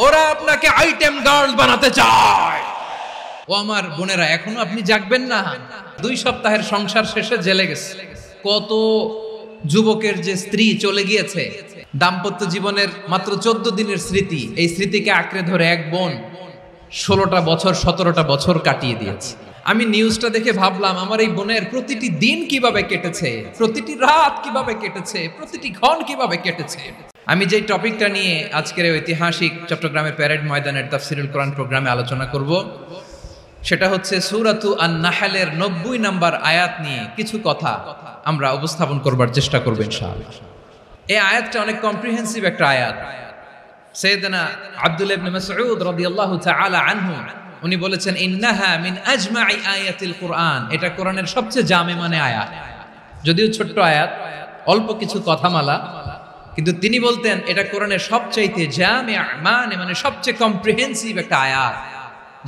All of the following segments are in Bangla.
ওরা আপনাকে আইটেম গার্ল বানাতে চায়। ও আমার বোনেরা, এখনো আপনি জাগবেন না? 2 সপ্তাহের সংসার শেষে জেলে গেছে। কত যুবকের যে স্ত্রী চলে গিয়েছে, দাম্পত্য জীবনের মাত্র 14 দিনের স্মৃতি, এই স্মৃতিকে আঁকড়ে ধরে এক বোন 16টা বছর 17টা বছর কাটিয়ে দিয়েছে। আমি নিউজটা দেখে ভাবলাম, আমার এই বোনের প্রতিটি দিন কিভাবে কেটেছে, প্রতিটি রাত কিভাবে কেটেছে, প্রতিটি ক্ষণ কিভাবে কেটেছে। আমি যে টপিকটা নিয়ে আজকের ঐতিহাসিক চট্টগ্রামের প্যারেড ময়দানের তাফসিরুল কোরআন প্রোগ্রামে আলোচনা করব, সেটা হচ্ছে সূরাতু আন-নাহলের 90 নম্বর আয়াত নিয়ে কিছু কথা আমরা উপস্থাপন করবার চেষ্টা করব ইনশাআল্লাহ। এই আয়াতটা অনেক কম্প্রিহেন্সিভ একটা আয়াত। সাইয়েদনা আব্দুল্লাহ ইবনে মাসউদ রাদিয়াল্লাহু তাআলা আনহু উনি বলেছেন, ইন্নাহা মিন আজমাই আয়াতিল কুরআন, এটা কোরআনের সবচেয়ে জামে মানে আয়াত। যদিও ছোট্ট আয়াত, অল্প কিছু কথামালা, কিন্তু তিনি বলতেন এটা কোরআনের সবচাইতে জামে মানে সবচেয়ে কম্প্রিহেন্সিভ একটা আয়াত,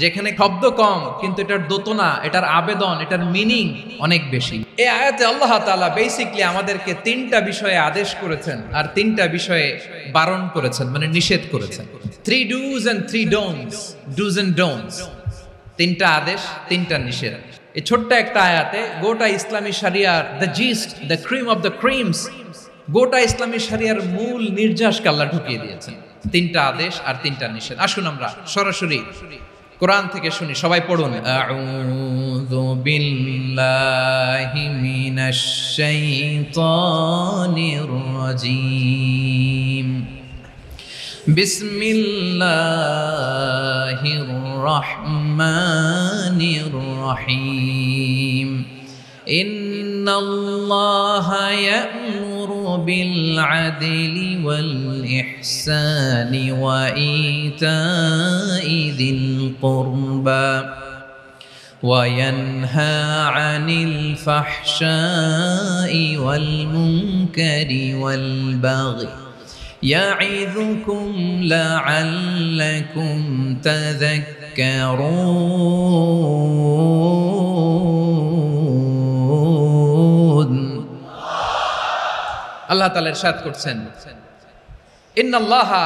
যেখানে শব্দ কম কিন্তু এটার দোতনা, এটার আবেদন, এটার মিনিং অনেক বেশি। এই আয়াতে আল্লাহ তাআলা বেসিক্যালি আমাদেরকে 3টা বিষয়ে আদেশ করেছেন আর 3টা বিষয়ে বারণ করেছেন, মানে নিষেধ করেছেন। 3 do's and 3 don'ts, do's and don'ts, 3টা আদেশ 3টা নিষেধ। এই ছোট্ট একটা আয়াতে গোটা ইসলামী শরিয়ার the gist, the cream of the creams, গোটা ইসলামী শরিয়ার মূল নির্যাসকে আল্লাহ ঢুকিয়ে দিয়েছেন। 3টা আদেশ আর 3টা নিষেধ। আসুন আমরা সরাসরি কোরআন থেকে শুনি, সবাই পড়ুন। আউযু বিল্লাহি মিনাশ শাইতানির রাজীম। বিসমিল্লাহির রহমানির রহিম। ইন্নাল্লাহা ইয়া'মুরু বিল আদলি ওয়াল ইহসানি ওয়া ইতা'i যিল কুরবা ওয়া ইয়ানহা আনিল ফাহশাই ওয়াল মুনকারি ওয়াল বাগই ইয়া'ইযুকুম লা'আল্লাকুম তাযাক্কারুন। আল্লাহ তাআলা ইরশাদ করছেন, ইন্নাল্লাহা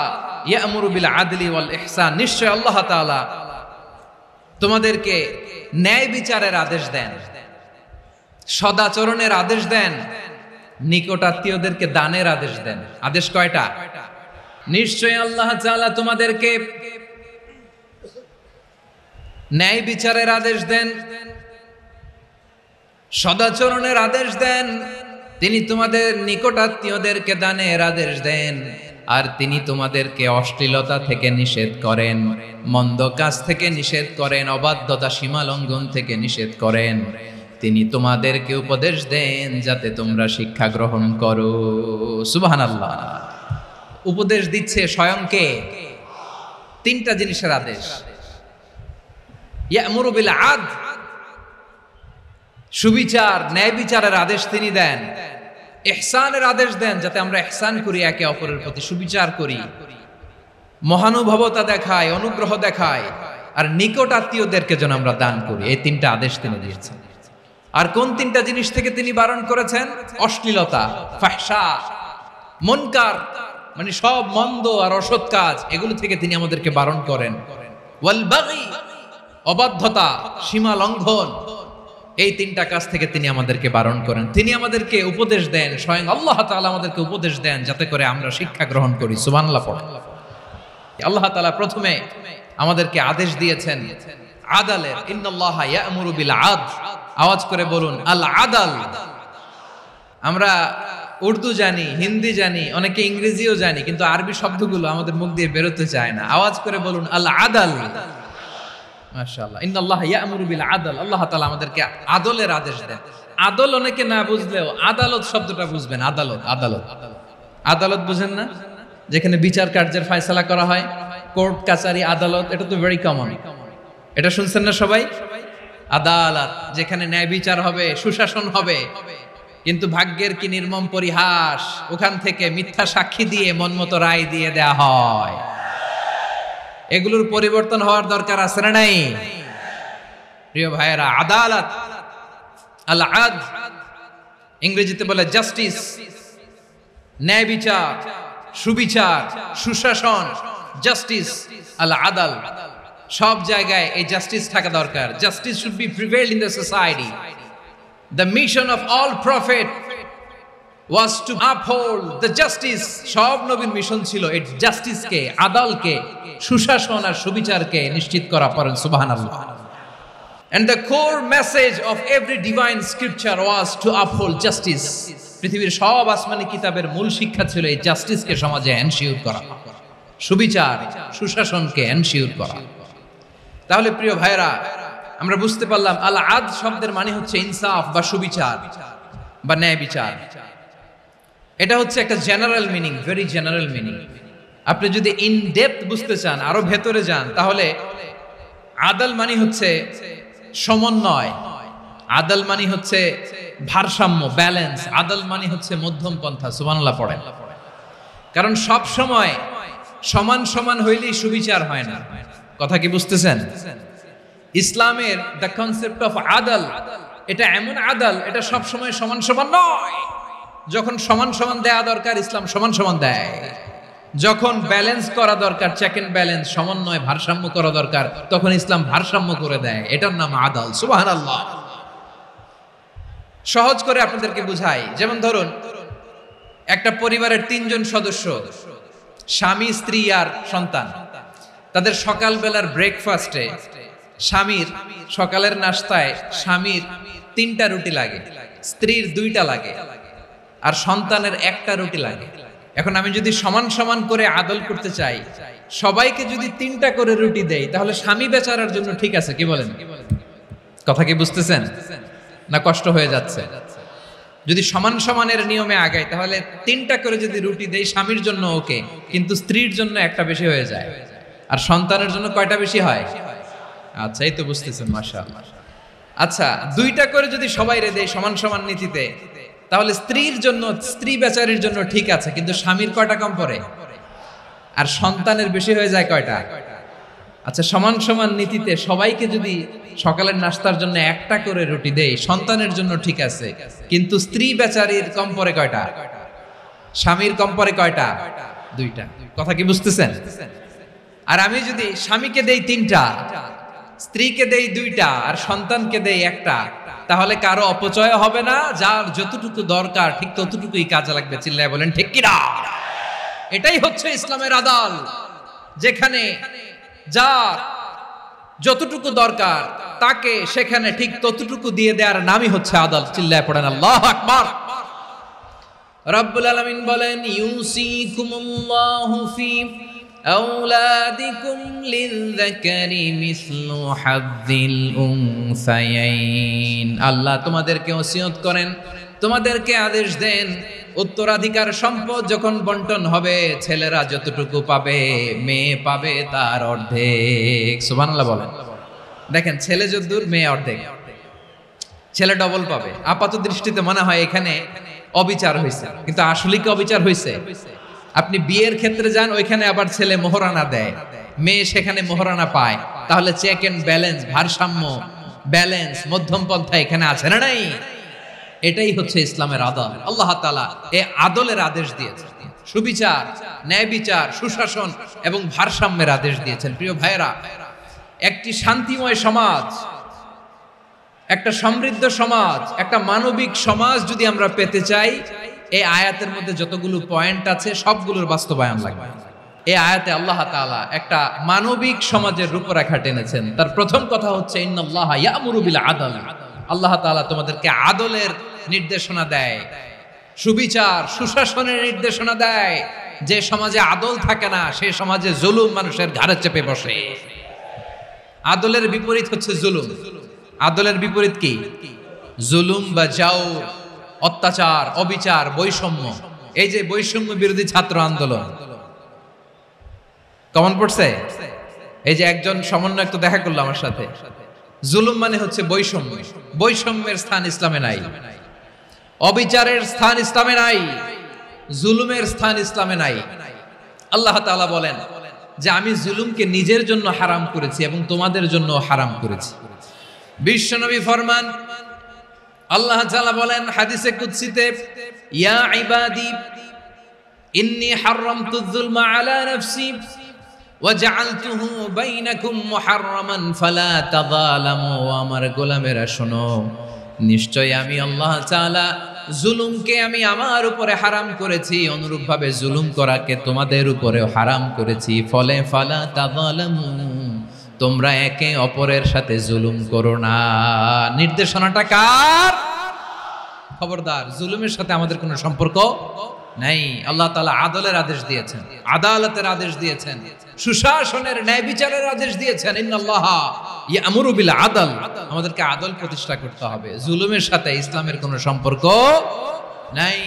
ইয়া'মুরু বিল আদলি ওয়াল ইহসান, নিশ্চয় আল্লাহ তাআলা তোমাদেরকে ন্যায় বিচারের আদেশ দেন, সদাচরণের আদেশ দেন, নিকটাত্মীয়দেরকে দানের আদেশ দেন। আদেশ কয়টা? নিশ্চয় আল্লাহ তাআলা তোমাদেরকে ন্যায় বিচারের আদেশ দেন, সদাচরণের আদেশ দেন, তিনি তোমাদের নিকটাত্মীয়দেরকে দানের আদেশ দেন, আর তিনি তোমাদেরকে অশ্লীলতা থেকে নিষেধ করেন, মন্দ কাজ থেকে নিষেধ করেন, অবাধ্যতা সীমা লঙ্ঘন থেকে নিষেধ করেন। তিনি তোমাদেরকে উপদেশ দেন যাতে তোমরা শিক্ষা গ্রহণ করো। সুবহানাল্লাহ। উপদেশ দিচ্ছে স্বয়ংকে। 3টা জিনিসের আদেশ। ইয়া'মুরু বিল আদল, সুবিচার, ন্যায় বিচারের আদেশ তিনি দেন। ইহসানের আদেশ দেন, যাতে আমরা ইহসান করি, একে অপরের প্রতি সুবিচার করি, মহানুভবতা দেখাই, অনুগ্রহ দেখাই, আর নিকট আত্মীয়দেরকে যেন আমরা দান করি। এই 3টা আদেশ তিনি দিয়েছেন। আর কোন 3টা জিনিস থেকে তিনি বারণ করেছেন? অশ্লীলতা, ফাহশা, মুনকার, মানে সব মন্দ আর অসৎ কাজ, এগুলো থেকে তিনি আমাদেরকে বারণ করেন। ওয়াল বাগই, অবাধ্যতা, সীমা লঙ্ঘন, এই 3টা কাজ থেকে তিনি আমাদেরকে বারণ করেন। তিনি আমাদেরকে উপদেশ দেন, স্বয়ং আল্লাহ তাআলা আমাদেরকে উপদেশ দেন যাতে করে আমরা শিক্ষা গ্রহণ করি। সুবহানাল্লাহ পড়েন। আল্লাহ তাআলা প্রথমে আমাদেরকে আদেশ দিয়েছেন আদালের। ইন্নাল্লাহা ইয়া'মুরু বিল আদল, আওয়াজ করে বলুন আল আদাল। আমরা উর্দু জানি, হিন্দি জানি, অনেকে ইংরেজিও জানি, কিন্তু আরবি শব্দগুলো আমাদের মুখ দিয়ে বেরোতে চায় না। আওয়াজ করে বলুন আল আদাল। মাশাআল্লাহ। ইন্নাল্লাহা ইয়া'মুরু বিল আদল, আল্লাহ তাআলা আমাদেরকে আদলের আদেশ দেন। আদল অনেকে না বুঝলেও আদালত শব্দটা বুঝবেন। আদালত, আদালত, আদালত বুঝেন না? যেখানে বিচার কার্যের ফয়সালা করা হয়, কোর্ট কাচারি আদালত, এটা তো ভেরি কমন। এটা শুনছেন না সবাই? আদালত, যেখানে ন্যায় বিচার হবে, সুশাসন হবে। কিন্তু ভাগ্যের কি নির্মম পরিহাস, ওখান থেকে মিথ্যা সাক্ষী দিয়ে মনমতো রায় দিয়ে দেয়া হয়। এগুলোর পরিবর্তন হওয়ার দরকার আছে না নাই? প্রিয় ভাইয়েরা, আদালত, আল আদল, ইংরেজিতে বলে জাস্টিস, ন্যায় বিচার, সুবিচার, সুশাসন, জাস্টিস, আল আদাল, সব জায়গায় এই জাস্টিস থাকা দরকার। Justice should be prevailed in the society. The mission of all prophet was to uphold the justice. সব নবীর মিশন ছিল এই জাস্টিসকে, আদালকে, সুশাসন আর সুবিচারকে নিশ্চিত করা। পড়েন সুবহানাল্লাহ। And the core message of every divine scripture was to uphold justice. পৃথিবীর সব আসমানি কিতাবের মূল শিক্ষা ছিল এই জাস্টিসকে সমাজে এনশিওর করা, সুবিচার, সুশাসনকে এনশিওর করা। তাহলে প্রিয় ভাইরা, আমরা বুঝতে পারলাম আল আদ শব্দের মানে হচ্ছে ইনসাফ বা সুবিচার বা ন্যায় বিচার। এটা হচ্ছে একটা general meaning, very general meaning. আপনি যদি ইন ডেপথ বুঝতে চান, আরো ভেতরে যান, তাহলে আদাল মানে হচ্ছে সমন্বয়, আদাল মানে হচ্ছে ভারসাম্য, ব্যালেন্স। আদাল মানে হচ্ছে মধ্যম পন্থা। সুবহানাল্লাহ পড়েন। কারণ সব সময় সমান সমান হইলেই সুবিচার হয় না। কথা কি বুঝতেছেন? ইসলামের দ্য কনসেপ্ট অফ আদাল, এটা এমন আদাল, এটা সব সময় সমান সমান নয়। যখন সমান সমান দেয়া দরকার, ইসলাম সমান সমান দেয়। যখন ব্যালেন্স করা দরকার, চেক এন্ড ব্যালেন্স, সমন্বয়, ভারসাম্য করা দরকার, তখন ইসলাম ভারসাম্য করে দেয়। এটার নাম আদাল। সুবহানাল্লাহ। সহজ করে আপনাদেরকে বুঝাই। যেমন ধরুন, একটা পরিবারের 3 জন সদস্য, স্বামী, স্ত্রী আর সন্তান। তাদের সকালবেলার ব্রেকফাস্টে, স্বামীর সকালের নাস্তায় স্বামীর 3টা রুটি লাগে, স্ত্রীর 2টা লাগে, আর সন্তানের 1টা রুটি লাগে। এখন আমি যদি সমান সমান করে আদল করতে চাই, সবাইকে যদি 3টা করে রুটি দেই, তাহলে স্বামী বেচারার জন্য ঠিক আছে? কি বলেন? কথা কি বুঝতেছেন না কষ্ট হয়ে যাচ্ছে? যদি সমান সমানের নিয়মে আগাই, তাহলে 3টা করে যদি রুটি দেই, স্বামীর জন্য ওকে, কিন্তু স্ত্রীর জন্য 1টা বেশি হয়ে যায়। আর সন্তানের জন্য কয়টা বেশি হয়? আচ্ছা, এই তো বুঝতেছেন, মাশাআল্লাহ। আচ্ছা, 2টা করে যদি সবাই রে দেয় সমান সমান নীতিতে, তাহলে স্ত্রীর জন্য, স্ত্রী বেচারির জন্য ঠিক আছে, কিন্তু স্বামীর কয়টা কম পড়ে? আর সন্তানের বেশি হয়ে যায় কয়টা? আচ্ছা, সমান সমান নীতিতে সবাইকে যদি সকালের নাস্তার জন্য 1টা করে রুটি দেই, সন্তানের জন্য ঠিক আছে, কিন্তু স্ত্রী বেচারির কম পড়ে কয়টা? স্বামীর কম পড়ে কয়টা? 2টা। কথা কি বুঝতেছেন? আর আমি যদি স্বামীকে দেই 3টা, স্ত্রীকে দেই 2টা, আর সন্তানকে দেই 1টা, তাহলে কারো অপচয় হবে না। যার যতটুকু দরকার ঠিক ততটুকুই কাজে লাগবে। চিল্লায় বলেন ঠিক কিনা? এটাই হচ্ছে ইসলামের আদাল, যেখানে যার যতটুকু দরকার তাকে সেখানে ঠিক ততটুকু দিয়ে দেওয়ার নামই হচ্ছে আদাল। চিল্লায় পড়েন আল্লাহু আকবার। রব্বুল আলামিন বলেন, ইউসিকুমুল্লাহু ফি আওলাদিকুম লিযযাকারি মিসলু হাযযিল উনসায়াইন। আল্লাহ তোমাদেরকে ওসিয়ত করেন, তোমাদেরকে আদেশ দেন, উত্তরাধিকার সম্পদ যখন বন্টন হবে, ছেলেরা যতটুকু পাবে, মেয়ে পাবে তার অর্ধেক। সুবহানাল্লাহ বলেন। দেখেন, ছেলে যদ্দূর, মেয়ে অর্ধেক, ছেলে ডবল পাবে। আপাত দৃষ্টিতে মনে হয় এখানে অবিচার হয়েছে, কিন্তু আসলে কি অবিচার হয়েছে? আপনি বিয়ের ক্ষেত্রে যান, ওইখানে আবার ছেলে মোহরানা দেয়, মেয়ে সেখানে মোহরানা পায়। তাহলে চেক এন্ড ব্যালেন্স, ভারসাম্য, ব্যালেন্স, মধ্যম পন্থা এখানে আছে না নাই? এটাই হচ্ছে ইসলামের আদল। আল্লাহ তাআলা এই আদলের আদেশ দিয়েছেন, সুবিচার, ন্যায় বিচার, সুশাসন এবং ভারসাম্যের আদেশ দিয়েছেন। প্রিয় ভাইরা, একটি শান্তিময় সমাজ, একটা সমৃদ্ধ সমাজ, একটা মানবিক সমাজ যদি আমরা পেতে চাই, এই আয়াতের মধ্যে যতগুলো পয়েন্ট আছে সবগুলোর বাস্তবায়ন লাগবে। এই আয়াতে আল্লাহ তাআলা একটা মানবিক সমাজের রূপরেখা টেনেছেন। তার প্রথম কথা হচ্ছে, ইন্নাল্লাহা ইয়ামুরু বিল আদল। আল্লাহ তাআলা তোমাদেরকে আদলের নির্দেশনা দেয়, সুবিচার, সুশাসনের নির্দেশনা দেয়। যে সমাজে আদল থাকে না, সেই সমাজে জুলুম মানুষের ঘাড়ে চেপে বসে। আদলের বিপরীত হচ্ছে জুলুম। আদলের বিপরীত কি? জুলুম বা জাওর, অত্যাচার, অবিচার, বৈষম্য। এই যে বৈষম্য বিরোধী ছাত্র আন্দোলন কমন পড়ছে? এই যে একজন সমন্বয়ক তো দেখা করলো আমার সাথে। জুলুম মানে হচ্ছে বৈষম্য। বৈষম্যের স্থান ইসলামে নাই, অবিচারের স্থান ইসলামে নাই, জুলুমের স্থান ইসলামে নাই। আল্লাহ তাআলা বলেন যে আমি জুলুমকে নিজের জন্য হারাম করেছি এবং তোমাদের জন্য হারাম করেছি। বিশ্বনবী ফরমান, আল্লাহ তাআলা বলেন হাদিসে কুদসিতে, ইয়া ইবাদি ইন্নী হারামতুয যুলমা আলা নাফসি ওয়াজআলতুহু বাইনাকুম মুহাররামান ফালা তাযালামু। আমার গোলামেরা শোনো, নিশ্চয় আমি আল্লাহ তাআলা জুলুমকে আমি আমার উপরে হারাম করেছি, অনুরূপভাবে জুলুম করাকে তোমাদের উপরেও হারাম করেছি। ফলে ফালা তাযালামু, তোমরা একে অপরের সাথে জুলুম করো না। নির্দেশনাটা কার? খবরদার, জুলুমের সাথে আমাদের কোনো সম্পর্ক নাই। আল্লাহ তাআলা আদলের আদেশ দিয়েছেন, আদালতের আদেশ দিয়েছেন, সুশাসনের ন্যায় বিচারের আদেশ দিয়েছেন। ইন্নাল্লাহা ইয়ামুরু বিল আদল, আমাদেরকে আদল প্রতিষ্ঠা করতে হবে। জুলুমের সাথে ইসলামের কোনো সম্পর্ক নাই।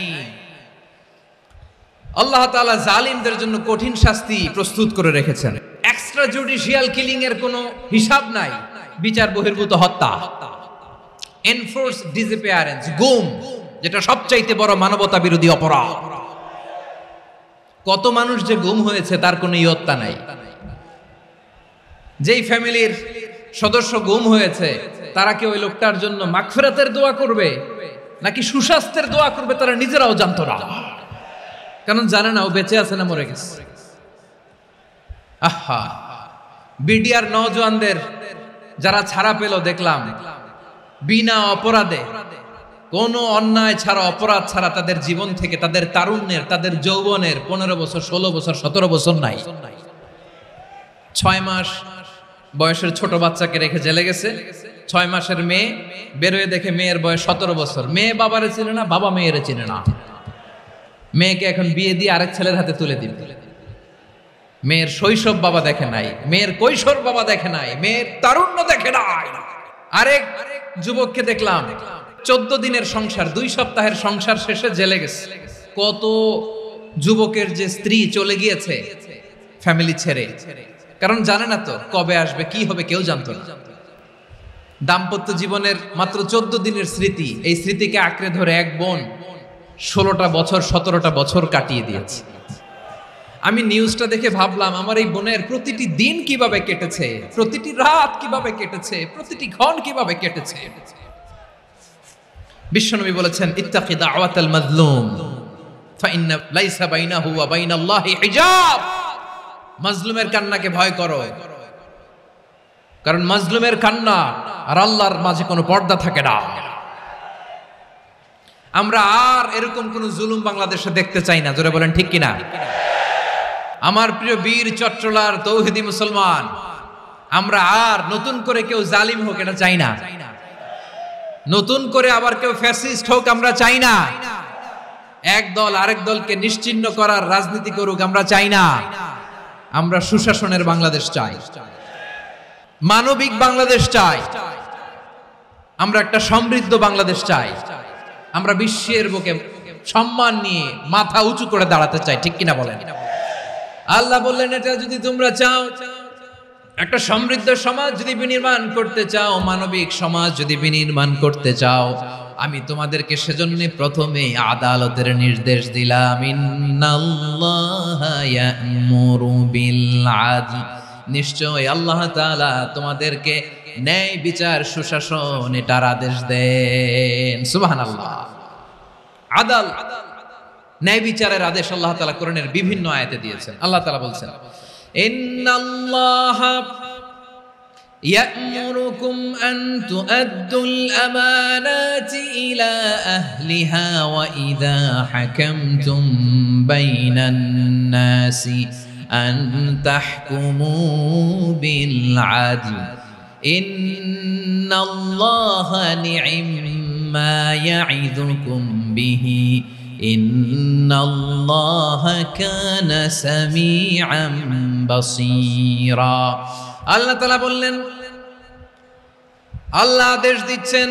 আল্লাহ তাআলা জালিমদের জন্য কঠিন শাস্তি প্রস্তুত করে রেখেছেন। এক্সট্রা জুডিশিয়াল কিলিং এর কোনো হিসাব নাই। বিচার বহির্ভূত হত্যা, এনফোর্স ডিসঅ্যাপিয়ারেন্স, গুম, যেটা সবচাইতে বড় মানবতা বিরোধী অপরাধ। কত মানুষ যে গুম হয়েছে তার কোনো ইয়ত্তা নাই। যেই ফ্যামিলির সদস্য গুম হয়েছে তারা কি ওই লোকটার জন্য মাগফিরাতের দোয়া করবে নাকি সুস্বাস্থ্যের দোয়া করবে তারা নিজেরাও জানতো না, কারণ জানে না ও বেঁচে আছে না মরে গেছে। আহা, বিডিআর নওজোয়ানদের যারা ছাড়া পেল দেখলাম, বিনা অপরাধে, কোনো অন্যায় ছাড়া, অপরাধ ছাড়া তাদের জীবন থেকে, তাদের তারুণ্যের, তাদের যৌবনের 15 বছর, 16 বছর, 17 বছর নাই। 6 মাস বয়সের ছোট বাচ্চাকে রেখে জেলে গেছে। 6 মাসের মেয়ে বেরোয় দেখে মেয়ের বয়স 17 বছর। মেয়ে বাবারে চিনে না, বাবা মেয়েরে চিনে না। মেয়েকে এখন বিয়ে দিয়ে আরেক ছেলের হাতে তুলে দিবে। মেয়ের শৈশব বাবা দেখে নাই, মেয়ের কৈশোর বাবা দেখে নাই, মেয়ের তারুণ্য দেখে নাই। আরেক যুবককে দেখলাম 14 দিনের সংসার, 2 সপ্তাহের সংসার শেষে জেলে গেছে। কত যুবকের যে স্ত্রী চলে গিয়েছে ফ্যামিলি ছেড়ে, কারণ জানে না তো কবে আসবে, কি হবে, কেউ জানতো না। দাম্পত্য জীবনের মাত্র 14 দিনের স্মৃতি, এই স্মৃতিকে আঁকড়ে ধরে এক বোন 16টা বছর, 17টা বছর কাটিয়ে দিয়েছে। আমি নিউজটা দেখে ভাবলাম, আমার এই বোনের প্রতিটি দিন কিভাবে কেটেছে, প্রতিটি রাত কিভাবে কেটেছে, প্রতিটি ক্ষণ কিভাবে কেটেছে। বিশ্বনবী বলেছেন, ইত্তাকি দাওয়াতাল মাজলুম ফাইন্না লাইসা বাইনাহু ওয়া বাইনাল্লাহি হিজাব। মাজলুমের কান্নাকে ভয় করো, কারণ মাজলুমের কান্না আর আল্লাহর মাঝে কোনো পর্দা থাকে না। আমরা আর এরকম কোন জুলুম বাংলাদেশে দেখতে চাই না। জোরে বলেন ঠিক কিনা? আমার প্রিয় বীর চট্টলার তৌহিদি মুসলমান, আমরা আর নতুন করে কেউ জালিম হোক এটা চাই না। নতুন করে আবার কেউ ফ্যাসিস্ট হোক আমরা চাই না। এক দল আরেক দলকে নিশ্চিহ্ন করার রাজনীতি করুক আমরা চাই না। আমরা সুশাসনের বাংলাদেশ চাই, মানবিক বাংলাদেশ চাই, আমরা একটা সমৃদ্ধ বাংলাদেশ চাই। আমরা বিশ্বের বুকে সম্মান নিয়ে মাথা উঁচু করে দাঁড়াতে চাই, ঠিক কিনা বলেন? আল্লাহ বললেন, এটা যদি তোমরা চাও, একটা সমৃদ্ধ সমাজ যদি বিনির্মাণ করতে চাও, মানবিক সমাজ যদি বিনির্মাণ করতে চাও, আমি তোমাদেরকে সেজন্য প্রথমে আদালতের নির্দেশ দিলাম। ইন্নাল্লাহা ইয়া'মুরু বিল আদল, নিশ্চয় আল্লাহ তাআলা তোমাদেরকে ন্যায় বিচার, সুশাসন এটার আদেশ দেন। সুবহানাল্লাহ। আদাল, ন্যায় বিচারের আদেশ আল্লাহ তাআলা কোরআনের বিভিন্ন আয়াতে দিয়েছেন। আল্লাহ তাআলা বলছেন, ইন্নাল্লাহা ইয়া'মুরুকুম আন তুআদ্দুল আমানাতি ইলা আহলিহা ওয়া ইযা হাকামতুম বাইনান নাসি আন তাহকুমু বিল আদল ইন্নাল্লাহা নি'ম্মা ইয়া'iযুকুম বিহি ইন্নাল্লাহা কানা সামিআন বাসীরা। আল্লাহ তাআলা বললেন, আল্লাহ আদেশ দিচ্ছেন,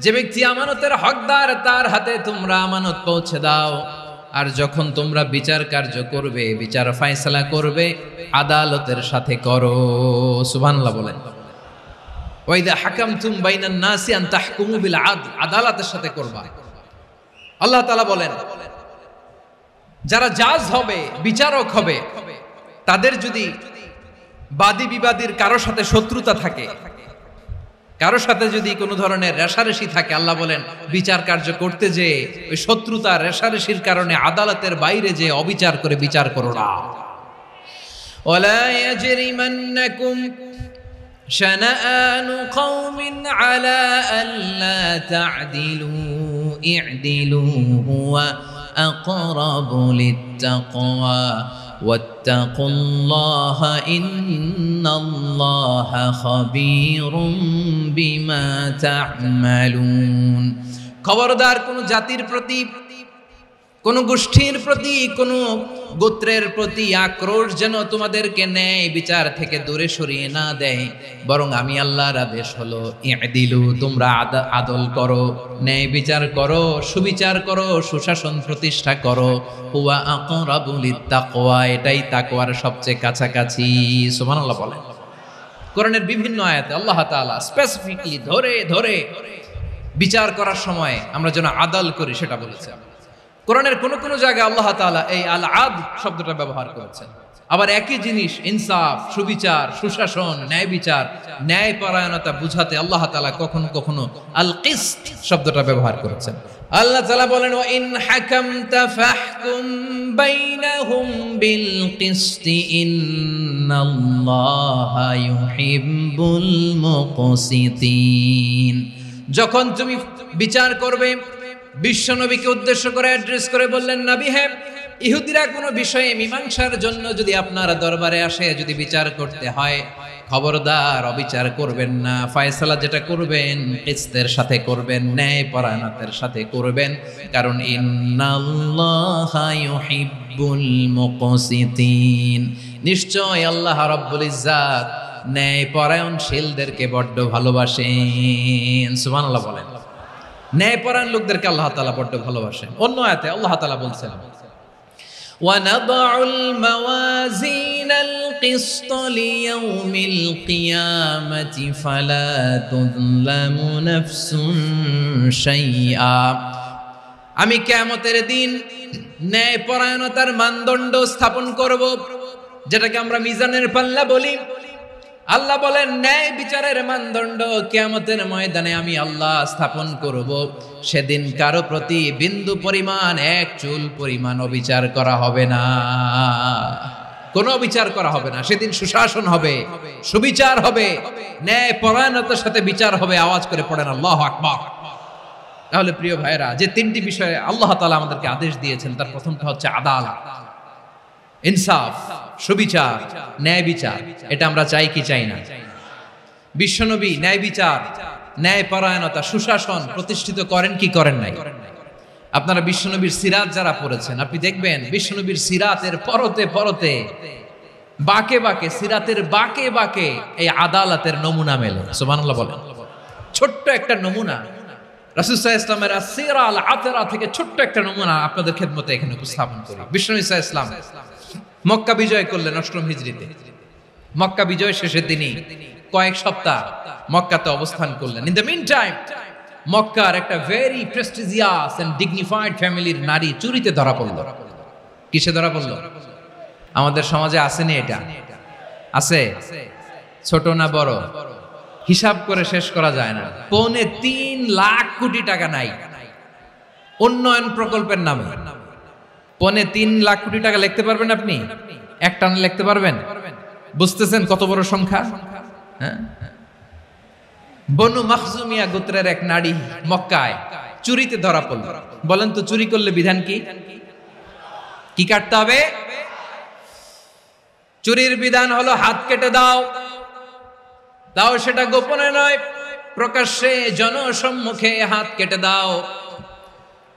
যে ব্যক্তি আমানতের হকদার তার হাতে তোমরা আমানত পৌঁছে দাও। আর যখন তোমরা বিচার কার্য করবে, বিচার ফয়সালা করবে, আদালতের সাথে করো। সুবহানাল্লাহ বলেন। ওয়া ইযা হাকামতুম বাইনান নাসি আন তাহকুমু বিল আদল, আদালতের সাথে করবা। আল্লাহ তাআলা বলেন, যারা জাজ হবে, বিচারক হবে, তাদের যদি বাদী বিবাদীর কারোর সাথে শত্রুতা থাকে, কারোর সাথে যদি কোনো ধরনের রেষারেষি থাকে, আল্লাহ বলেন বিচার কার্য করতে যে ওই শত্রুতা রেষারেষির কারণে আদালতের বাইরে যে অবিচার করে বিচার করো না। ওয়ালা ইয়াজরিমান্নাকুম শানাআনু কওমিন আলা আল্লা তা'দিলু ই'দিলু হুয়া আকরাবু লিত্তাকওয়া ওয়াত্তাকুল্লাহা ইন্নাল্লাহা খাবীরুম বিমা তা'মালুন। খবরদার কোন জাতির প্রতি, কোন গোষ্ঠীর প্রতি, কোন গোত্রের প্রতি আক্রোশ যেন তোমাদেরকে ন্যায় বিচার থেকে দূরে সরিয়ে না দেয়, বরং আমি আল্লাহর আদেশ হলো ই'দিলু, তোমরা আদল করো, ন্যায় বিচার করো, সুবিচার করো, সুশাসন প্রতিষ্ঠা করো। হুয়া আকরাবু লিত্তাকওয়া, এটাই তাকওয়ার সবচেয়ে কাছাকাছি। সুবহানাল্লাহ বলেন। কোরআনের বিভিন্ন আয়াতে আল্লাহ তাআলা স্পেসিফিকলি ধরে ধরে বিচার করার সময় আমরা যেন আদল করি সেটা বলেছেন। কোরআনের কোন কোন জায়গায় আল্লাহ তাআলা এই আল আদল শব্দটা ব্যবহার করেছেন। আবার একই জিনিস ইনসাফ, সুবিচার, সুশাসন, ন্যায় বিচার, ন্যায় পরায়ণতা বুঝাতে আল্লাহ তাআলা কখনো কখনো আল কিসত শব্দটা ব্যবহার করেছেন। আল্লাহ তাআলা বলেন ওয়া ইন হাকামতা ফাহকুম বাইনাহুম বিল কিসতি ইন্নাল্লাহা ইউহিব্বুল মুকসিতিন। যখন তুমি বিচার করবে, বিশ্বনবীকে উদ্দেশ্য করে অ্যাড্রেস করে বললেন, নবী হ্যাঁ, ইহুদিরা কোনো বিষয়ে মীমাংসার জন্য যদি আপনার দরবারে আসে, যদি বিচার করতে হয়, খবরদার অবিচার করবেন না। ফয়সালা যেটা করবেন কিসতের সাথে করবেন, ন্যায় পরায়ণতার সাথে করবেন, কারণ ইন্নাল্লাহা ইউহিব্বুল মুকসিতিন, নিশ্চয় আল্লাহ রাব্বুল ইজ্জাত ন্যায় পরায়ণশীলদেরকে বড্ড ভালোবাসেন। সুবহানাল্লাহ বলেন। ন্যায়পরায়ণ লোকদেরকে আল্লাহ তাআলা বড্ড ভালোবাসেন। অন্য আয়াতে আল্লাহ তাআলা বলছেন ওয়ানাদউল মাওয়াজিনাল কিসত লিয়াউমিল কিয়ামাতি ফালা তুযলামু নাফসুন শাইআ। আমি কিয়ামতের দিন ন্যায়পরায়ণতার মানদণ্ড স্থাপন করব, যেটাকে আমরা মিজানের পাল্লা বলি। আল্লাহ বলেন ন্যায় বিচারের মানদণ্ড কিয়ামতের ময়দানে আমি আল্লাহ স্থাপন করব। সেদিন কারো প্রতি বিন্দু পরিমাণ, এক চুল পরিমাণ অবিচার করা হবে না, কোনো অবিচার করা হবে না। সেদিন সুশাসন হবে, সুবিচার হবে, ন্যায় পরায়ণতার সাথে বিচার হবে। আওয়াজ করে পড়েন আল্লাহু আকবার। তাহলে প্রিয় ভাইরা, যে তিনটি বিষয়ে আল্লাহ তাআলা আমাদেরকে আদেশ দিয়েছেন, তার প্রথমটা হচ্ছে আদালত, ইনসাফ, সুবিচার, ন্যায় বিচার। এটা আমরা চাই কি চাই না? বিশ্বনবী ন্যায় বিচার, ন্যায় পরায়ণতা, সুশাসন প্রতিষ্ঠিত করেন কি করেন নাই? আপনারা বিশ্বনবীর সিরাত যারা পড়েছেন, আপনি দেখবেন বিশ্বনবীর সিরাতের পরতে পরতে, বাকে বাকে, সিরাতের বাকে বাকে এই আদালতের নমুনা মেলে। সুবহানাল্লাহ বলেন। ছোট্ট একটা নমুনা রাসূল সাল্লাল্লাহু আলাইহি ওয়াসাল্লামের আসিরা আল আতরা থেকে ছোট্ট একটা নমুনা আপনাদের খেদমতে এখানে উপস্থাপন করি। বিশ্বনবী সাল্লাল্লাহু আলাইহি ওয়াসাল্লাম মক্কা বিজয় করলেন ৮ম হিজরিতে। মক্কা বিজয় শেষের দিনই কয়েক সপ্তাহ মক্কাতে অবস্থান করলেন। ইন দ্য মিন টাইম মক্কার একটা ভেরি প্রেস্টিজিয়াস এন্ড ডিগনিফাইড ফ্যামিলির নারী চুরিতে ধরা পড়ল। কিসে ধরা পড়ল? আমাদের সমাজে আসেনি এটা? আছে? ছোট না বড়? হিসাব করে শেষ করা যায় না। ৩.৫ লাখ কোটি টাকা নাই উন্নয়ন প্রকল্পের নামে। ৩.৫ লাখ কোটি টাকা লিখতে পারবেন আপনি? একটানে লিখতে পারবেন? বুঝতেছেন কত বড় সংখ্যা? হ্যাঁ, বনু মাখজুমিয়া গোত্রের এক নারী মক্কায় চুরিতে ধরা পড়ল। বলেন তো চুরি করলে বিধান কি? কি কাটতে হবে? চুরির বিধান হলো হাত কেটে দাও। দাও সেটা গোপনে নয়, প্রকাশ্যে জনসম্মুখে হাত কেটে দাও।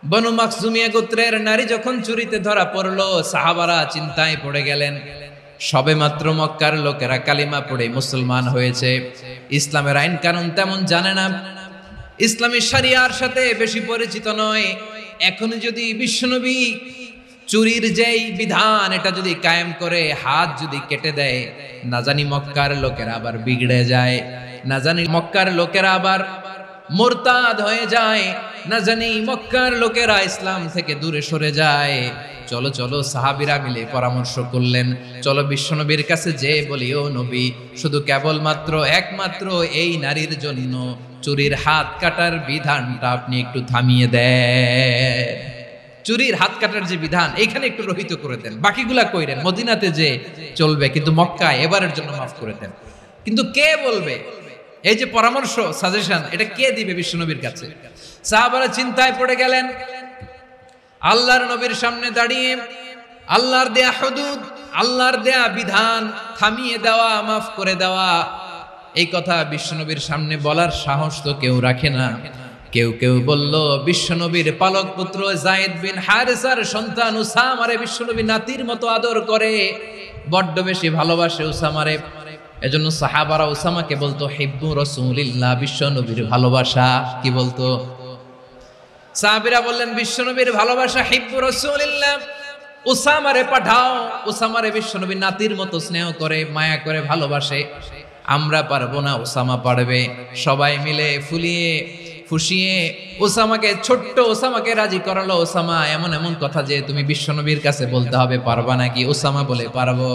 বনু মাখজুমিয়া গোত্রের নারী যখন চুরিতে ধরা পড়লো, সাহাবারা চিন্তায় পড়ে গেলেন। সবেমাত্র মক্কার লোকেরা কালিমা পড়ে মুসলমান হয়েছে, ইসলামের আইন কানুন তেমন জানে না, ইসলামী শরিয়ার সাথে বেশি পরিচিত নয়। এখন যদি বিশ্বনবী চুরির যেই বিধান এটা যদি কায়েম করে হাত যদি কেটে দেয়, না জানি মক্কার লোকেরা আবার বিগড়ে যায়, না জানি মক্কার লোকেরা আবার মুরতাদ হয়ে যায়, না জানি মক্কার লোকেরা ইসলাম থেকে দূরে সরে যায়। চলো চলো সাহাবীরা মিলে পরামর্শ করলেন, চলো বিশ্বনবীর কাছে যে বলি, ও নবী, শুধু কেবলমাত্র একমাত্র এই নারীর জন্য চুরির হাত কাটার বিধানটা আপনি একটু থামিয়ে দেন। চুরির হাত কাটার যে বিধান এখানে একটু রহিত করে দেন, বাকিগুলা কইরেন, মদিনাতে যে চলবে, কিন্তু মক্কায় এবারের জন্য মাফ করে দেন। কিন্তু কে বলবে? এই যে পরামর্শ, সাজেশন, এটা কে দিবে বিশ্বনবীর কাছে? সাহাবারা চিন্তায় পড়ে গেলেন। আল্লাহর নবীর সামনে দাঁড়িয়ে আল্লাহর দেয়া হুদুদ, আল্লাহর দেয়া বিধান থামিয়ে দেওয়া, মাফ করে দেওয়া, এই কথা বিশ্বনবীর সামনে বলার সাহস তো কেউ রাখে না। কেউ কেউ বলল, বিশ্বনবীর পালক পুত্র যায়েদ বিন হারেসার সন্তান উসামারে বিশ্বনবী নাতির মতো আদর করে, বড্ড বেশি ভালোবাসে উসামারে। এজন্য সাহাবারা উসামাকে বলতো হিব্বু রাসূলিল্লাহ, বিশ্বনবীর ভালোবাসা। কি বলতো? সাহাবীরা বললেন, বিশ্বনবীর ভালোবাসা হিব্বু রাসূলিল্লাহ, উসামারে পাঠাও। উসামারে বিশ্বনবী নাতির মতো স্নেহ করে, মায়া করে, ভালোবাসে। আমরা পারবো না, উসামা পারবে। সবাই মিলে ফুলিয়ে ফুসিয়ে ওসামাকে, ছোট্ট ওসামাকে রাজি করালো। ওসামা, এমন এমন কথা যে তুমি বিশ্বনবীর কাছে বলতে হবে, পারবা নাকি? ওসামা বলে, পারবো।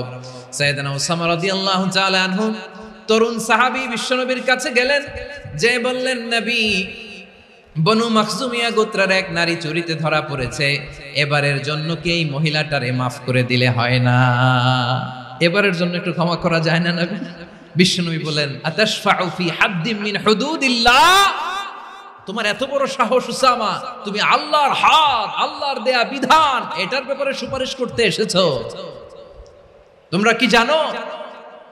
সাইয়েদনা ওসামা রাদিয়াল্লাহু তাআলা আনহু তরুণ সাহাবী বিশ্বনবীর কাছে গেলেন, যে বললেন, নবী, বনু মাখজুমিয়া গোত্রের এক নারী চুরিতে ধরা পড়েছে, এবারের জন্য কি এই মহিলাটারে মাফ করে দিলে হয় না? এবারের জন্য একটু ক্ষমা করা যায় না নবী? বিশ্বনবী বলেন, আতাশফাউ ফি হাদ্দিম মিন হুদুদিল্লাহ, তোমার এত বড় সাহস উসামা, তুমি আল্লাহর হাত, আল্লাহর দেয়া বিধান, এটার ব্যাপারে সুপারিশ করতে এসেছো? তোমরা কি জানো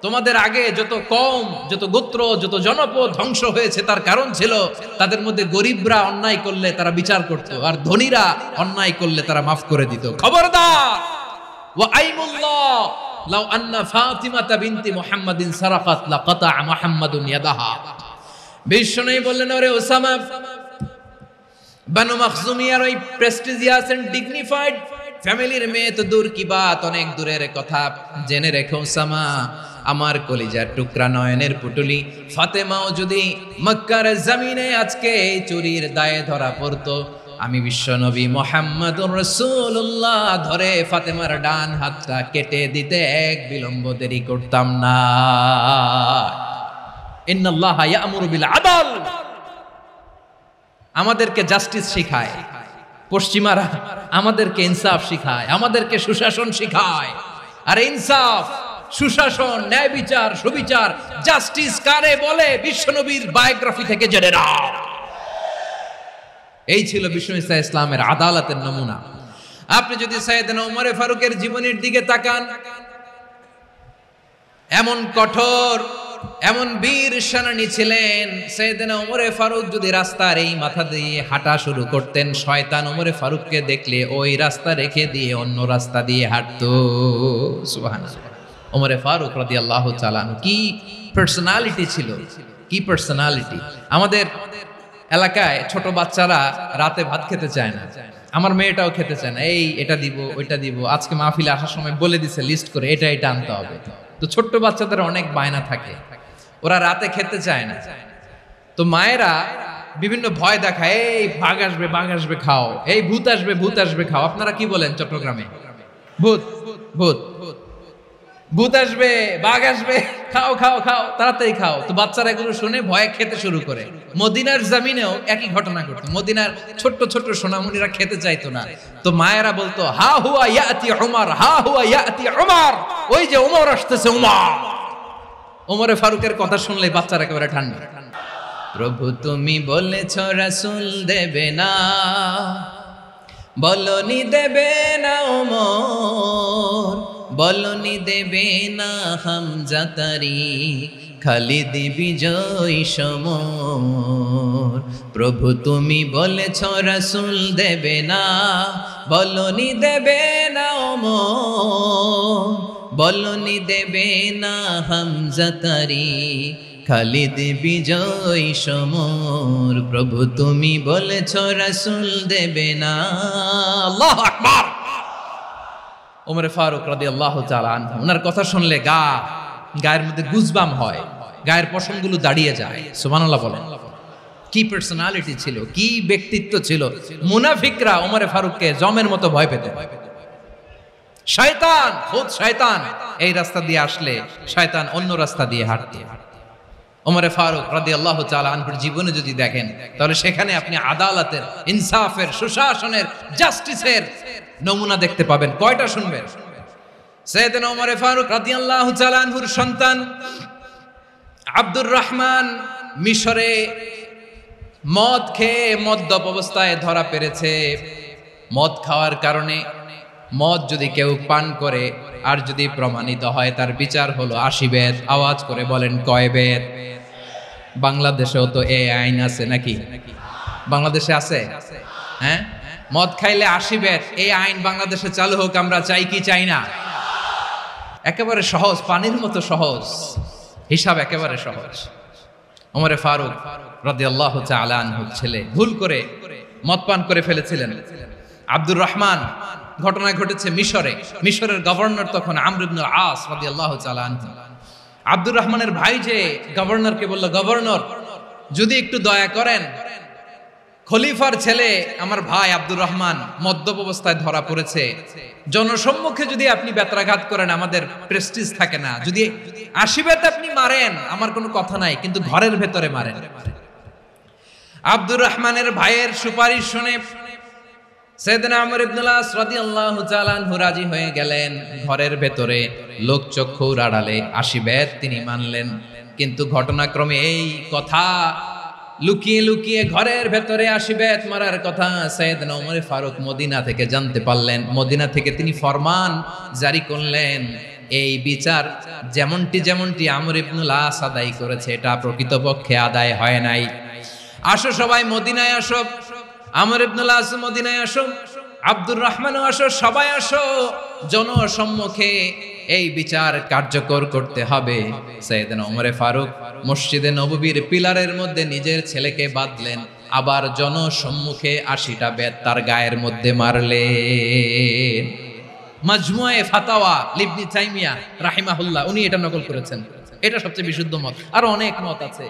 তোমাদের আগে যত কওম, যত গোত্র, যত জনপদ ধ্বংস হয়েছে তার কারণ ছিল তাদের মধ্যে গরিবরা অন্যায় করলে তারা বিচার করত, আর ধনীরা অন্যায় করলে তারা মাফ করে দিত। খবরদার! ওয়া আইমুল্লাহ লাউ আন্না ফাতিমাতা বিনতি মুহাম্মাদিন সারাকাত লাকাতা মুহাম্মাদুন ইয়াদাহা। বিশ্বনবী বললেন, ওরে ওসামা, বানু মাখজুমিয়ার ওই প্রেস্টিজিয়াস এন্ড ডিগনিফাইড ফ্যামিলির মেয়ে তো দূর কি বাত, অনেক দূরের কথা। জেনে রেখো ওসামা, আমার কলিজার টুকরা, নয়নের পুটুলি ফাতেমাও যদি মক্কার জমিনে আজকে চুরির দায়ে ধরা পড়তো, আমি বিশ্বনবী মুহাম্মদুর রাসূলুল্লাহ ধরে ফাতেমার ডান হাতটা কেটে দিতে এক বিলম্ব দেরি করতাম না। ইন্নাল্লাহা ইয়া'মুরু বিল আদল, আমাদেরকে জাস্টিস শিখায়। পশ্চিমারা আমাদেরকে ইনসাফ শিখায়, আমাদেরকে সুশাসন শিখায়। আর ইনসাফ, সুশাসন, ন্যায় বিচার, সুবিচার, জাস্টিস কারে বলে বিশ্বনবীর বায়োগ্রাফি থেকে জেনে নাও। এই ছিল বিশ্বনবী ইসলামের আদালতের নমুনা। আপনি যদি সাইয়েদনা ওমর ফারুকের জীবনের দিকে তাকান, এমন কঠোর, এমন বীর সেনানী ছিলেন। সাইয়েদনা ওমর ফারুক যদি রাস্তার এই মাথা দিয়ে হাঁটা শুরু করতেন, শয়তান ওমর ফারুককে দেখলে ওই রাস্তা রেখে দিয়ে অন্য রাস্তা দিয়ে হাঁটতো। সুবহানাল্লাহ। ওমর ফারুক রাদিয়াল্লাহু তাআলা কি পার্সোনালিটি ছিল, কি পার্সোনালিটি! আমাদের এলাকায় ছোট বাচ্চারা রাতে ভাত খেতে চায় না, আমার মেয়েটাও খেতে চায় না। এই এটা দিব, ওইটা দিব, আজকে মাহফিলে আসার সময় বলে দিছে লিস্ট করে এটা এটা আনতে হবে। তো ছোট্ট বাচ্চাদের অনেক বায়না থাকে, ওরা রাতে খেতে চায় না। তো মায়েরা বিভিন্ন ভয় দেখায়, এই বাঘ আসবে, বাঘ আসবে খাও, এই ভূত আসবে, ভূত আসবে খাও। আপনারা কি বলেন চট্টগ্রামে? ভূত, ভূত, ভূত আসবে, বাঘ আসবে, খাও খাও খাও, তাড়াতাড়ি খাও। তো বাচ্চারা এগুলো শুনে ভয়ে খেতে শুরু করে। মদিনার জমিনেও একই ঘটনা ঘটতো। মদিনার ছোট্ট ছোট্ট সোনামণিরা খেতে চাইতো না। তো মায়েরা বলতো, হা হুয়া ইয়াতি উমর, হা হুয়া ইয়াতি উমর, ওই যে উমর আসতেছে, উমর। ওমরে ফারুকের কথা শুনলে বাচ্চারা একেবারে ঠান্ডা। প্রভু তুমি বলেছ রাসূল দেবে না, বলনি দেবে না ওমর, বলনি দেবে না হামজা তারি, খালিদ বিজয় সমর। প্রভু তুমি বলেছ রাসূল দেবে না, বলনি দেবে না ওমর, বলনি দেবে না হামজা তারি, খালিদ বিজয় সমর। প্রভু তুমি বলেছ রাসূল দেবে না। আল্লাহু আকবার। ওমর ফারুক রাদিয়াল্লাহু তাআলা আনহু, ওনার কথা শুনলে গায়ের মধ্যে গুজবাম হয়, গায়ের পশমগুলো দাঁড়িয়ে যায়। সুবহানাল্লাহ বলেন। কি পার্সোনালিটি ছিল, কি ব্যক্তিত্ব ছিল! মুনাফিকরা ওমর ফারুককে জমের মতো ভয় পেত। শয়তান, খোদ শয়তান এই রাস্তা দিয়ে আসলে শয়তান অন্য রাস্তা দিয়ে হাঁটত। ওমরে ফারুক রাদিয়াল্লাহু তাআলা আনহুর জীবনে যদি দেখেন তাহলে সেখানে আপনি আদালতের, ইনসাফের, সুশাসনের, জাস্টিসের নমুনা দেখতে পাবেন। কয়টা শুনবেন? সাইয়েদনা ওমরে ফারুক রাদিয়াল্লাহু তাআলা আনহুর সন্তান আব্দুর রহমান মিশরে মদ খেয়ে মদ্যপ অবস্থায় ধরা পড়েছে। মদ খাওয়ার কারণে, মদ যদি কেউ পান করে আর যদি প্রমাণিত হয় তার বিচার হলো 80 বেত। আওয়াজ করে বলেন কয় বেত? বাংলাদেশেও তো এই আইন আছে নাকি? বাংলাদেশে আছে? হ্যাঁ, মদ খাইলে 80 বেত, এই আইন বাংলাদেশে চালু হোক, আমরা চাই কি চাই না? একেবারে সহজ, পানির মতো সহজ হিসাব, একেবারে সহজ। ওমরে ফারুক রাদিয়াল্লাহু তাআলা আনহুর ছেলে ভুল করে মদ পান করে ফেলেছিলেন। আব্দুর রহমান, ঘটনা ঘটেছে মিশরে। মিশরের গভর্নর তখন আমর ইবনুল আস রাদিয়াল্লাহু তাআলা আনহু। আব্দুর রহমানের ভাই যে গভর্নরকে বলল, গভর্নর যদি একটু দয়া করেন, খলিফার ছেলে আমার ভাই আব্দুর রহমান মদ্যপ অবস্থায় ধরা পড়েছে, জনসম্মুখে যদি আপনি বেত্রাঘাত করেন আমাদের প্রেস্টিজ থাকে না, যদি 80 বেত আপনি মারেন আমার কোনো কথা নাই, কিন্তু ঘরের ভেতরে মারেন। আব্দুর রহমানের ভাইয়ের সুপারিশ শুনে সাইয়েদনা আমর ইবনুল আস রাদিয়াল্লাহু তাআলা আনহু রাজি হয়ে গেলেন। ঘরের ভেতরে লোকচক্ষুর আড়ালে 80 বেত তিনি মানলেন। কিন্তু ঘটনাক্রমে এই কথা লুকিয়ে লুকিয়ে ঘরের ভেতরে 80 বেত মারার কথা সাইয়েদনা ওমর ফারুক মদিনা থেকে জানতে পারলেন। মদিনা থেকে তিনি ফরমান জারি করলেন, এই বিচার যেমনটি আমর ইবনুল আস আদায় করেছে এটা প্রকৃতপক্ষে আদায় হয় নাই। আসো সবাই মদিনায় আসো, আমর ইবনুল আস মদিনায় আসো, আব্দুর রহমানও আসো, সবাই আসো, জনসম্মুখে এই বিচার কার্যকর করতে হবে। সাইয়েদনা ওমর ফারুক মসজিদে নববীর পিলারের মধ্যে নিজের ছেলেকে বাঁধলেন, আবার জনসম্মুখে 80টা বেত তার গায়ের মধ্যে মারলেন। মাজমুয়ে ফাতাওয়া ইবনে তাইমিয়া রাহিমাহুল্লাহ উনি এটা নকল করেছেন। এটা সবচেয়ে বিশুদ্ধ মত, আর অনেক মত আছে।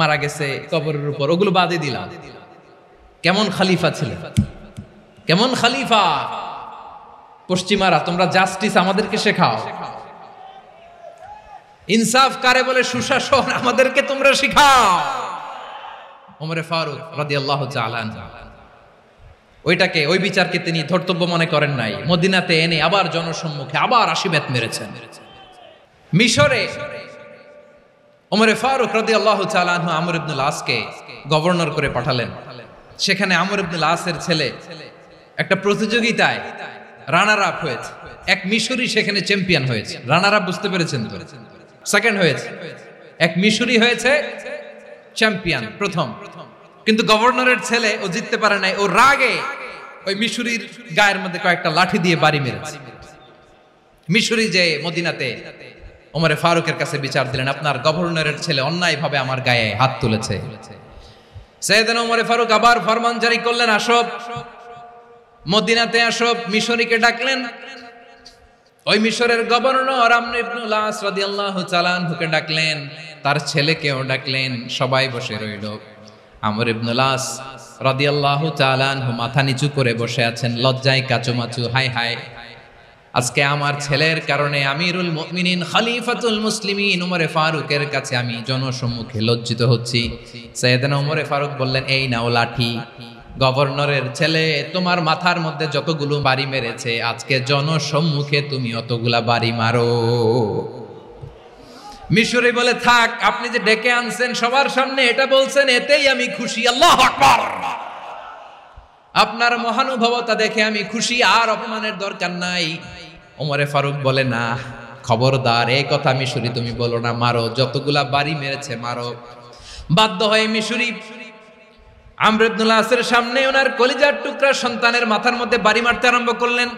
মারা গেছে কবরের উপর, ওগুলো বাদে দিলাম। কেমন খলিফা ছিলেন, কেমন খলিফা! পশ্চিমারা তোমরা জাস্টিস আমাদেরকে শেখাও, ইনসাফ কারে বলে, সুশাসন আমাদেরকে তোমরা শেখাও। ওমরে ফারুক রাদিয়াল্লাহু তাআলা আনহু ওইটাকে, ওই বিচারকে তিনি ধর্তব্য মনে করেন নাই। মদিনাতে এনে আবার জনসম্মুখে আবার 80 বেত মেরেছেন। মিশরে ওমরে ফারুক রাদিয়াল্লাহু তাআলা আনহু আমর ইবনুল আসকে গভর্নর করে পাঠালেন। সেখানে আমর ইবনুল আসের ছেলে একটা প্রতিযোগিতায় রানার আপ হয়েছে। এক মিশরি সেখানে চ্যাম্পিয়ন হয়েছে। রানার আপ বুঝতে পেরেছেন তো? সেকেন্ড হয়েছে। এক মিশরি হয়েছে চ্যাম্পিয়ন, প্রথম। কিন্তু গভর্নরের ছেলে ও জিততে পারে নাই। ও রাগে ওই মিশরির গায়ের মধ্যে কয়েকটা লাঠি দিয়ে বাড়ি মেরেছে। মিশরি যে মদিনাতে ওমরে ফারুকের কাছে বিচার দিলেন, আপনার গভর্নরের ছেলে অন্যায়ভাবে আমার গায়ে হাত তুলেছে। সাইয়েদনা ওমরে ফারুক আবার ফরমান জারি করলেন, আসো মদিনাতে আসো। মিশরীকে ডাকলেন। ওই মিশরের গভর্নর আমর ইবনুল আস রাদিয়াল্লাহু তাআলা আনহুকে ডাকলেন, তার ছেলেকেও ডাকলেন। সবাই বসে রইল। আমর ইবনুল আস রাদিয়াল্লাহু তাআলা আনহু মাথা নিচু করে বসে আছেন, লজ্জায় কাচুমাচু। হায় হায়, আজকে আমার ছেলের কারণে আমিরুল মুমিনিন খলিফাতুল মুসলিমিন ওমরে ফারুকের কাছে আমি জনসম্মুখে লজ্জিত হচ্ছি। সাইয়েদনা ওমরে ফারুক বললেন, এই নাও লাঠি। গভর্নরের ছেলে তোমার মাথার মধ্যে যতগুলো বাড়ি মেরেছে, আজকে জনসম্মুখে তুমি অতগুলা বাড়ি মারো। মিশরি বলে, থাক, আপনি যে ডেকে আনছেন সবার সামনে এটা বলছেন, এতেই আমি খুশি। আল্লাহু আকবার! আপনার মহানুভবতা দেখে আমি খুশি, আর অপমানের দরকার নাই। ওমরে ফারুক বলে, না, খবরদার, এই কথা মিশরি তুমি বলো না, মারো, যতগুলা বাড়ি মেরেছে মারো। বাধ্য হয়ে মিশরি আমর ইবনুল আসের সামনে ওনার কলিজার টুকরা সন্তানের মাথার মধ্যে বাড়ি মারতে আরম্ভ করলেন।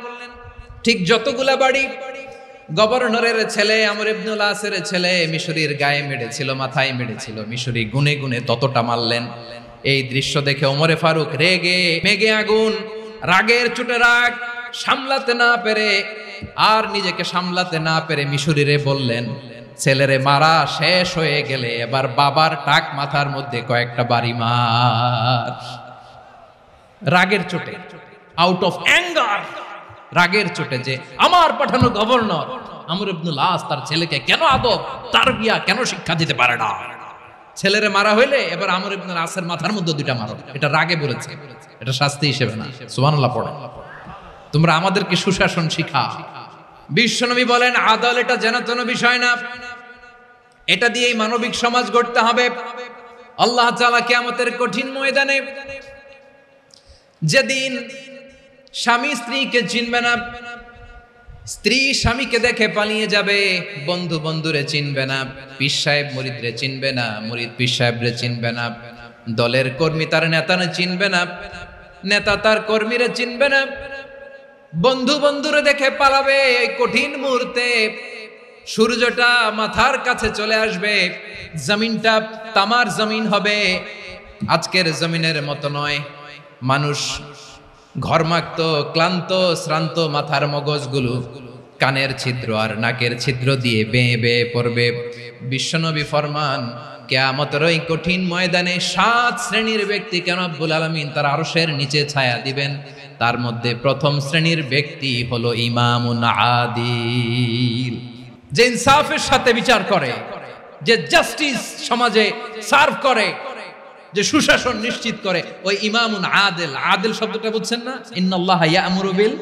ঠিক যতগুলা বাড়ি গভর্নরের ছেলে আমর ইবনুল আসের ছেলে মিশরির গায়ে মেরেছিল, মাথায় মেরেছিল, মিশরি গুনে গুনে ততটা মারলেন। এই দৃশ্য দেখে ওমরে ফারুক রেগে মেগে আগুন, রাগের চোটে রাগ সামলাতে না পেরে, আর নিজেকে সামলাতে না পেরে মিশরিরে বললেন, ছেলেরে মারা শেষ হয়ে গেলে এবার বাবার টাক মাথার মধ্যে কয়েকটা বাড়ি মার। রাগের চোটে, আউট অফ অ্যাঙ্গার, রাগের চোটে, যে আমার পাঠানো গভর্নর আমর ইবনুল আস তার ছেলেকে কেন আদব তারবিয়া কেন শিক্ষা দিতে পারে না। ছেলেরে মারা হইলে এবার আমর ইবনে আসের মাথার মধ্যে দুইটা মারো, এটা রাগে বলেছে, এটা শাস্তি হিসেবে না। সুবহানাল্লাহ পড়ে। তোমরা আমাদেরকে সুশাসন শিখা। বিশ্বনবী বলেন আদল এটা যেন বিষয় না, এটা দিয়েই মানবিক সমাজ গড়তে হবে। আল্লাহ তাআলা কিয়ামতের কঠিন ময়দানে যেদিন স্বামী স্ত্রীকে চিনবে না, স্ত্রী স্বামীকে দেখে পালিয়ে যাবে, বন্ধু বন্ধুরে চিনবে না, পীর সাহেব মুরিদরে চিনবে না, মুরিদ পীর সাহেবরে চিনবে না, দলের কর্মী তার নেতারে চিনবে না, নেতা তার কর্মীরে চিনবে না, বন্ধু বন্ধুরে দেখে পালাবে। এই কঠিন মুহূর্তে সূর্যটা মাথার কাছে চলে আসবে, জমিনটা তামার জমিন হবে, আজকের জমিনের মতো নয়। মানুষ ঘর্মাক্ত, ক্লান্ত, শ্রান্ত মাথার মগজগুলো কানের ছিদ্র আর নাকের ছিদ্র দিয়ে বেয়ে বেয়ে পড়বে। বিশ্বনবী ফরমান কিয়ামতের ওই কঠিন ময়দানে 7 শ্রেণীর ব্যক্তিকে রব্বুল আলামিন তার আরশের নিচে ছায়া দিবেন। তার মধ্যে প্রথম শ্রেণীর ব্যক্তি হলো ইমামুন আদিল, যে ইনসাফের সাথে বিচার করে, যে জাস্টিস সমাজে সার্ভ করে, যে সুশাসন নিশ্চিত করে, ওই ইমামুন আদিল। আদিল শব্দটা বুঝছেন না? ইন্নাল্লাহা ইয়া'মুরু বিল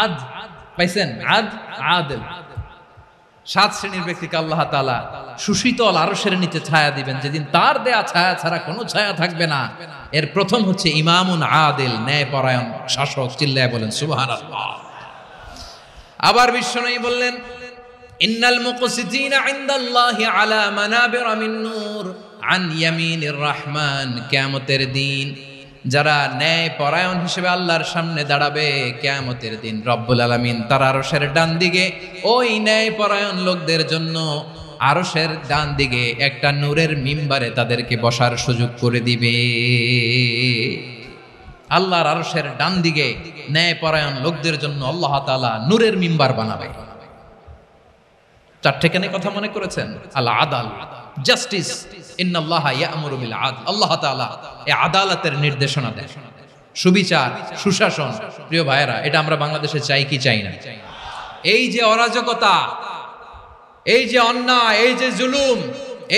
আদল, পাইছেন? আদিল। 7 শ্রেণীর ব্যক্তিকে আল্লাহ তাআলা সুশীতল আরশের নিচে ছায়া দিবেন, যেদিন তার দেয়া ছায়া ছাড়া কোনো ছায়া থাকবে না। এর প্রথম হচ্ছে ইমামুন আদিল, ন্যায়পরায়ণ শাসক। চিল্লায় বলেন সুবহানাল্লাহ। আবার বিশ্বনবী বললেন ইন্নাল মুকসিতিনা ইনদাল্লাহি আলা মানাবিরা মিন নূর আন ইয়ামিনির রহমান। কিয়ামতের দিন যারা ন্যায় পরায়ণ হিসেবে আল্লাহর সামনে দাঁড়াবে, কিয়ামতের দিন রব্বুল আলামিন তার আরশের ডান দিকে ওই ন্যায় পরায়ণ লোকদের জন্য আরশের ডান দিকে একটা নূরের মিম্বারে তাদেরকে বসার সুযোগ করে দিবে। আল্লাহর আরশের ডান দিকে ন্যায় পরায়ণ লোকদের জন্য আল্লাহ তাআলা নূরের মিম্বার বানাবে। চারটেখানে কথা মনে করেছেন? আল আদাল, জাস্টিস। ইন্নাল্লাহা ইয়া'মুরু বিল আদল। আল্লাহ তাআলা এই আদালতের নির্দেশনা দেন, সুবিচার, সুশাসন। প্রিয় ভাইয়েরা, এটা আমরা বাংলাদেশে চাই কি চাই না? এই যে অরাজকতা, এই যে অন্যায়, এই যে জুলুম,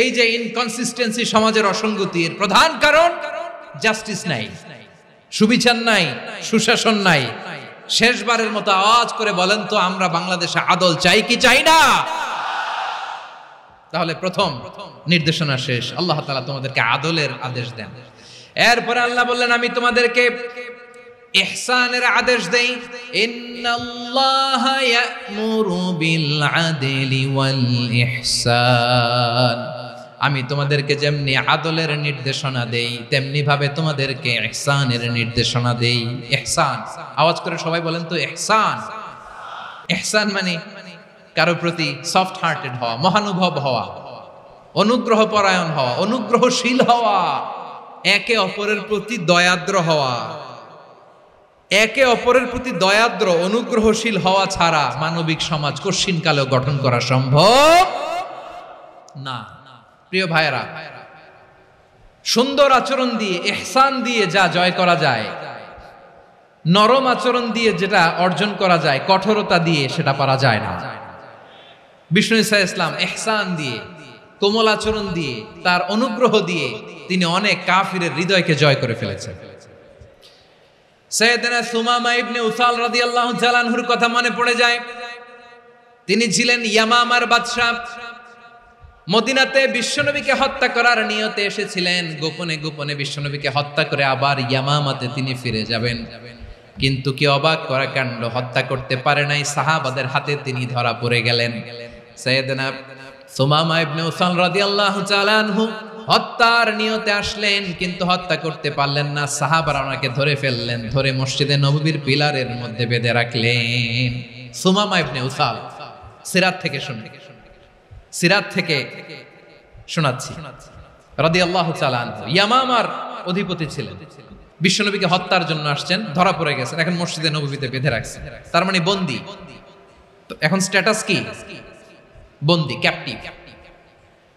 এই যে ইনকনসিস্টেন্সি সমাজের অসঙ্গতি, এর প্রধান কারণ জাস্টিস নাই, সুবিচার নাই, সুশাসন নাই। শেষবারের মতো আওয়াজ করে বলেন তো, আমরা বাংলাদেশে আদল চাই কি চাই না? তাহলে প্রথম নির্দেশনা শেষ। আল্লাহ তাআলা তোমাদেরকে আদলের আদেশ দেন। এরপরে আল্লাহ বললেন আমি তোমাদেরকে ইহসানের আদেশ দেই। ইন্নাল্লাহা ইয়া'মুরু বিল আদলি ওয়াল ইহসান। আমি তোমাদেরকে যেমনি আদলের নির্দেশনা দেই, তেমনি ভাবে তোমাদেরকে ইহসানের নির্দেশনা দেই। ইহসান, আওয়াজ করে সবাই বলেন তো ইহসান। ইহসান মানে কারো প্রতি সফট হার্টেড হওয়া, মহানুভব হওয়া, অনুগ্রহ পরায়ণ হওয়া, অনুগ্রহশীল হওয়া, একে অপরের প্রতি দয়াদ্র হওয়া। একে অপরের প্রতি দয়াদ্র, অনুগ্রহশীল হওয়া ছাড়া মানবিক সমাজ কশিনকালেও গঠন করা সম্ভব না। প্রিয় ভাইয়েরা, সুন্দর আচরণ দিয়ে, ইহসান দিয়ে যা জয় করা যায়, নরম আচরণ দিয়ে যেটা অর্জন করা যায়, কঠোরতা দিয়ে সেটা পারা যায় না। বিষ্ণু ঈসা ইসলাম ইহসান দিয়ে, কোমল আচরণ দিয়ে, তার অনুগ্রহ দিয়ে তিনি অনেক কাফিরের হৃদয়কে জয় করে ফেলেছেন। সাইয়েদনা সুমামা ইবনে উসাল রাদিয়াল্লাহু তাআলা আনহুর কথা মনে পড়ে যায়। তিনি ছিলেন ইয়ামামার বাদশা। মদিনাতে বিশ্বনবীকে হত্যা করার নিয়তে এসেছিলেন। গোপনে গোপনে বিশ্বনবীকে হত্যা করে আবার ইয়ামামাতে তিনি ফিরে যাবেন। কিন্তু কি অবাক করা কাণ্ড, হত্যা করতে পারে নাই, সাহাবাদের হাতে তিনি ধরা পড়ে গেলেন। সাইয়েদনা সুমামা ইবনে উসাল রাদিয়াল্লাহু তাআলা আনহু হত্যার নিয়তে আসলেন, কিন্তু হত্যা করতে পারলেন না। সাহাবারা ওনাকে ধরে ফেললেন, ধরে মসজিদে নববীর পিলারের মধ্যে বেঁধে রাখলেন। সুমামা ইবনে উসাল, সিরাত থেকে শুনে, সিরাত থেকে শোনাচ্ছি, রাদিয়াল্লাহু তাআলা আনহু ইয়ামামার অধিপতি ছিলেন। বিশ্বনবীকে হত্যার জন্য আসছেন, ধরা পড়ে গেছেন, এখন মসজিদে নববীতে বেঁধে রাখছেন। তার মানে বন্দী। তো এখন স্ট্যাটাস কি? বন্দী, ক্যাপটিভ।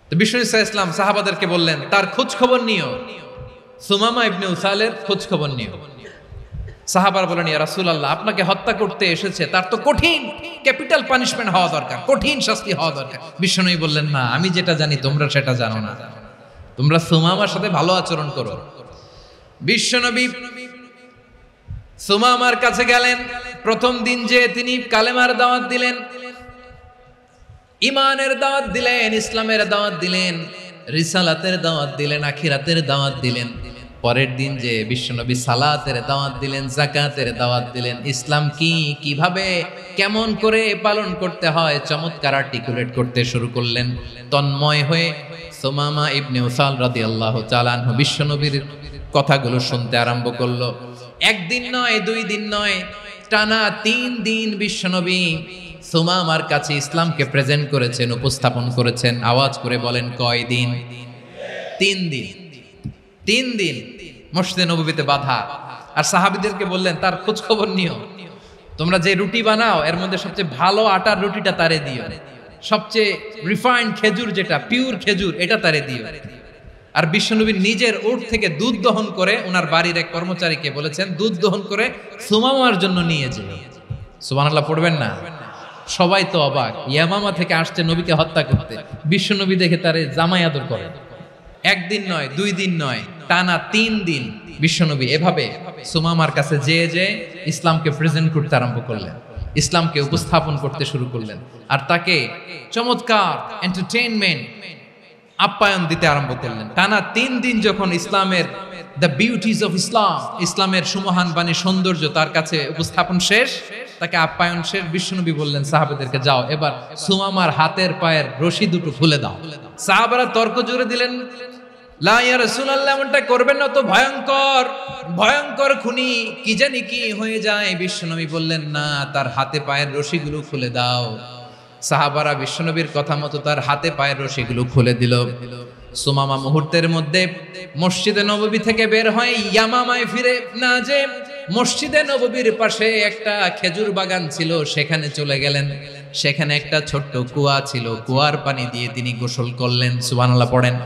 তো বিষ্ণু ঈসা ইসলাম সাহাবাদেরকে বললেন তার খোঁজ খবর নিও, সুমামা ইবনে উসালের খোঁজ খবর নিও। সাহাবারা বলেন ইয়া রাসূলুল্লাহ, আপনাকে হত্যা করতে এসেছে, তার তো কঠিন ক্যাপিটাল পানিশমেন্ট হওয়া দরকার, কঠিন শাস্তি হওয়া দরকার। বিষ্ণু বললেন না, আমি যেটা জানি তোমরা সেটা জানো না। তোমরা সুমামার সাথে ভালো আচরণ করো। বিশ্বনবী সুমামার কাছে গেলেন। প্রথম দিন যে তিনি কালেমার দাওয়াত দিলেন, ইমানের দাওয়াত দিলেন, ইসলামের দাওয়াত দিলেন, রিসালাতের দাওয়াত দিলেন, আখিরাতের দাওয়াত দিলেন। পরের দিন যে বিশ্বনবী সালাতের দাওয়াত দিলেন, যাকাতের দাওয়াত দিলেন, ইসলাম কি, কিভাবে, কেমন করে পালন করতে হয় চমৎকার আর্টিকুলেট করতে শুরু করলেন। তন্ময় হয়ে সুমামা ইবনে উসাল রাদিয়াল্লাহু তাআলা আনহু বিশ্বনবীর কথাগুলো শুনতে আরম্ভ করলো। একদিন নয়, 2 দিন নয়, টানা 3 দিন বিশ্বনবী সুমামার কাছে ইসলামকে প্রেজেন্ট করেছেন, উপস্থাপন করেছেন। আওয়াজ করে বলেন, কয় দিন? 3 দিন। 3 দিন মসজিদে নববীতে বাধা। আর সাহাবীদেরকে বললেন, তার খোঁজ খবর নিও। তোমরা যে রুটি বানাও এর মধ্যে সবচেয়ে ভালো আটার রুটিটা তারে দিও, সবচেয়ে রিফাইন্ড খেজুর, যেটা পিওর খেজুর, এটা তারে দিও। আর বিশ্বনবী নিজের উট থেকে দুধ দহন করে ওনার বাড়ির এক কর্মচারীকে বলেছেন, দুধ দহন করে সুমামার জন্য নিয়ে যেও। সুবহানাল্লাহ পড়বেন না? সবাই তো অবাক, ইয়ামামা থেকে আসছে নবীকে হত্যা করতে, বিশ্বনবী দেখে তারে জামাই আদর করে। একদিন নয়, 2 দিন নয়, টানা 3 দিন বিশ্বনবী এভাবে সুমামার কাছে যে ইসলামকে প্রেজেন্ট করতে আরম্ভ করলেন, ইসলামকে উপস্থাপন করতে শুরু করলেন। আর তাকে চমৎকার এন্টারটেইনমেন্ট, আপ্যায়ন দিতে আরম্ভ করলেন। টানা 3 দিন যখন ইসলামের দ্য বিউটিজ অফ ইসলাম, ইসলামের সুমহান বাণী, সৌন্দর্য তার কাছে উপস্থাপন শেষ, তাকে আপ্যায়ন শেষ, বিশ্বনবী বললেন সাহাবাদেরকে, যাও এবার সুমামার হাতের পায়ের রশি দুটো খুলে দাও। সাহাবারা তর্ক জুড়ে দিলেন, লা ইয়া রাসূলুল্লাহ, এমনটা করবেন না, তো ভয়ঙ্কর ভয়ঙ্কর খুনি, কি জানি কি হয়ে যায়। বিশ্বনবী বললেন, না, তার হাতে পায়ের রশিগুলো খুলে দাও। সাহাবারা বিশ্বনবীর কথা মতো তার হাতে পায়ের রশিগুলো খুলে দিল। সুমামা মুহূর্তের মধ্যে মসজিদে নববী থেকে বের হয়, ইয়ামামায় ফিরে না যে মসজিদে নববীর পাশে একটা খেজুর বাগান ছিল, সেখানে চলে গেলেন। সেখানে একটা ছোট্ট কুয়া ছিল, কুয়ার পানি দিয়ে তিনি গোসল করলেন। সুবহানাল্লাহ পড়েন।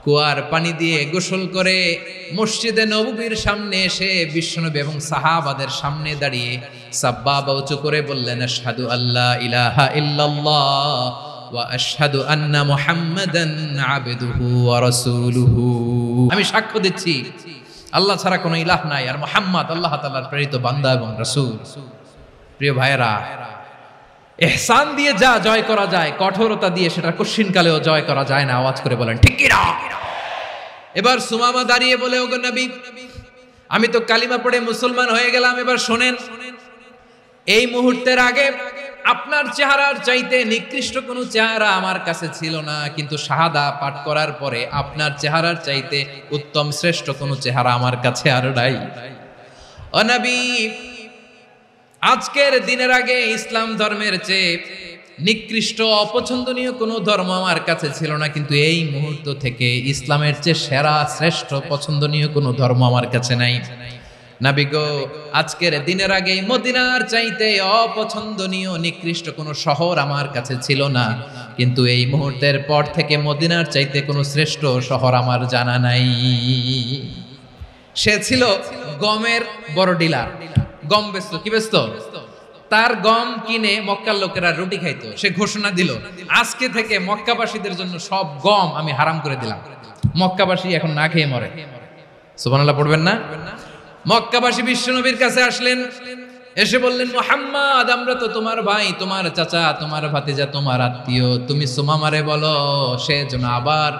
কুয়ার পানি দিয়ে গোসল করে মসজিদে নববীর সামনে এসে বিশ্বনবী এবং সাহাবাদের সামনে দাঁড়িয়ে সাব্বাবা উঁচু করে বললেন, আশহাদু আল্লা ইলাহা ইল্লাল্লাহ ওয়া আশহাদু আন্না মুহাম্মাদান আবদুহু ওয়া রাসূলুহু। আমি সাক্ষ্য দিচ্ছি আল্লাহ ছাড়া কোনো ইলাহ নাই, আর মুহাম্মদ আল্লাহ তাআলার প্রেরিত বান্দা এবং রাসূল। প্রিয় ভাইয়েরা, ইহসান দিয়ে যা জয় করা যায়, কঠোরতা দিয়ে সেটা কঠিনকালেও জয় করা যায় না। আওয়াজ করে বলেন ঠিক কি না? এবার সুমামা দাঁড়িয়ে বলে, ওগো নবী, আমি তো কালিমা পড়ে মুসলমান হয়ে গেলাম, এবার শোনেন, এই মুহূর্তের আগে আপনার চেহারার চাইতে নিকৃষ্ট কোনো চেহারা আমার কাছে ছিল না, কিন্তু শাহাদা পাঠ করার পরে আপনার চেহারার চাইতে উত্তম শ্রেষ্ঠ কোনো চেহারা আমার কাছে আর নাই। ও নবী, আজকের দিনের আগে ইসলাম ধর্মের চেয়ে নিকৃষ্ট অপছন্দনীয় কোনো ধর্ম আমার কাছে ছিল না, কিন্তু এই মুহূর্ত থেকে ইসলামের চেয়ে সেরা শ্রেষ্ঠ পছন্দনীয় কোনো ধর্ম আমার কাছে নাই। নবী গো, আজকের দিনের আগে মদিনার চাইতে অপছন্দনীয় নিকৃষ্ট কোনো শহর আমার কাছে ছিল না, কিন্তু এই মুহূর্তের পর থেকে মদিনার চাইতে কোনো শ্রেষ্ঠ শহর আমার জানা নাই। সে ছিল গমের বড় ডিলার, গম বেচতো। কি বেচতো? তার গম কিনে মক্কার লোকেরা রুটি খাইতো। সে ঘোষণা দিল, আজকে থেকে মক্কাবাসীদের জন্য সব গম আমি হারাম করে দিলাম, মক্কাবাসী এখন না খেয়ে মরে। সুবহানাল্লাহ পড়বেন না? মক্কাবাসী বিশ্বনবীর কাছে আসলেন, এসে বললেন, মুহাম্মদ, আমরা তো তোমার ভাই, তোমার চাচা, তোমার ভাতিজা, তোমার আত্মীয়, তুমি সুমামারে বলো সে যেন আবার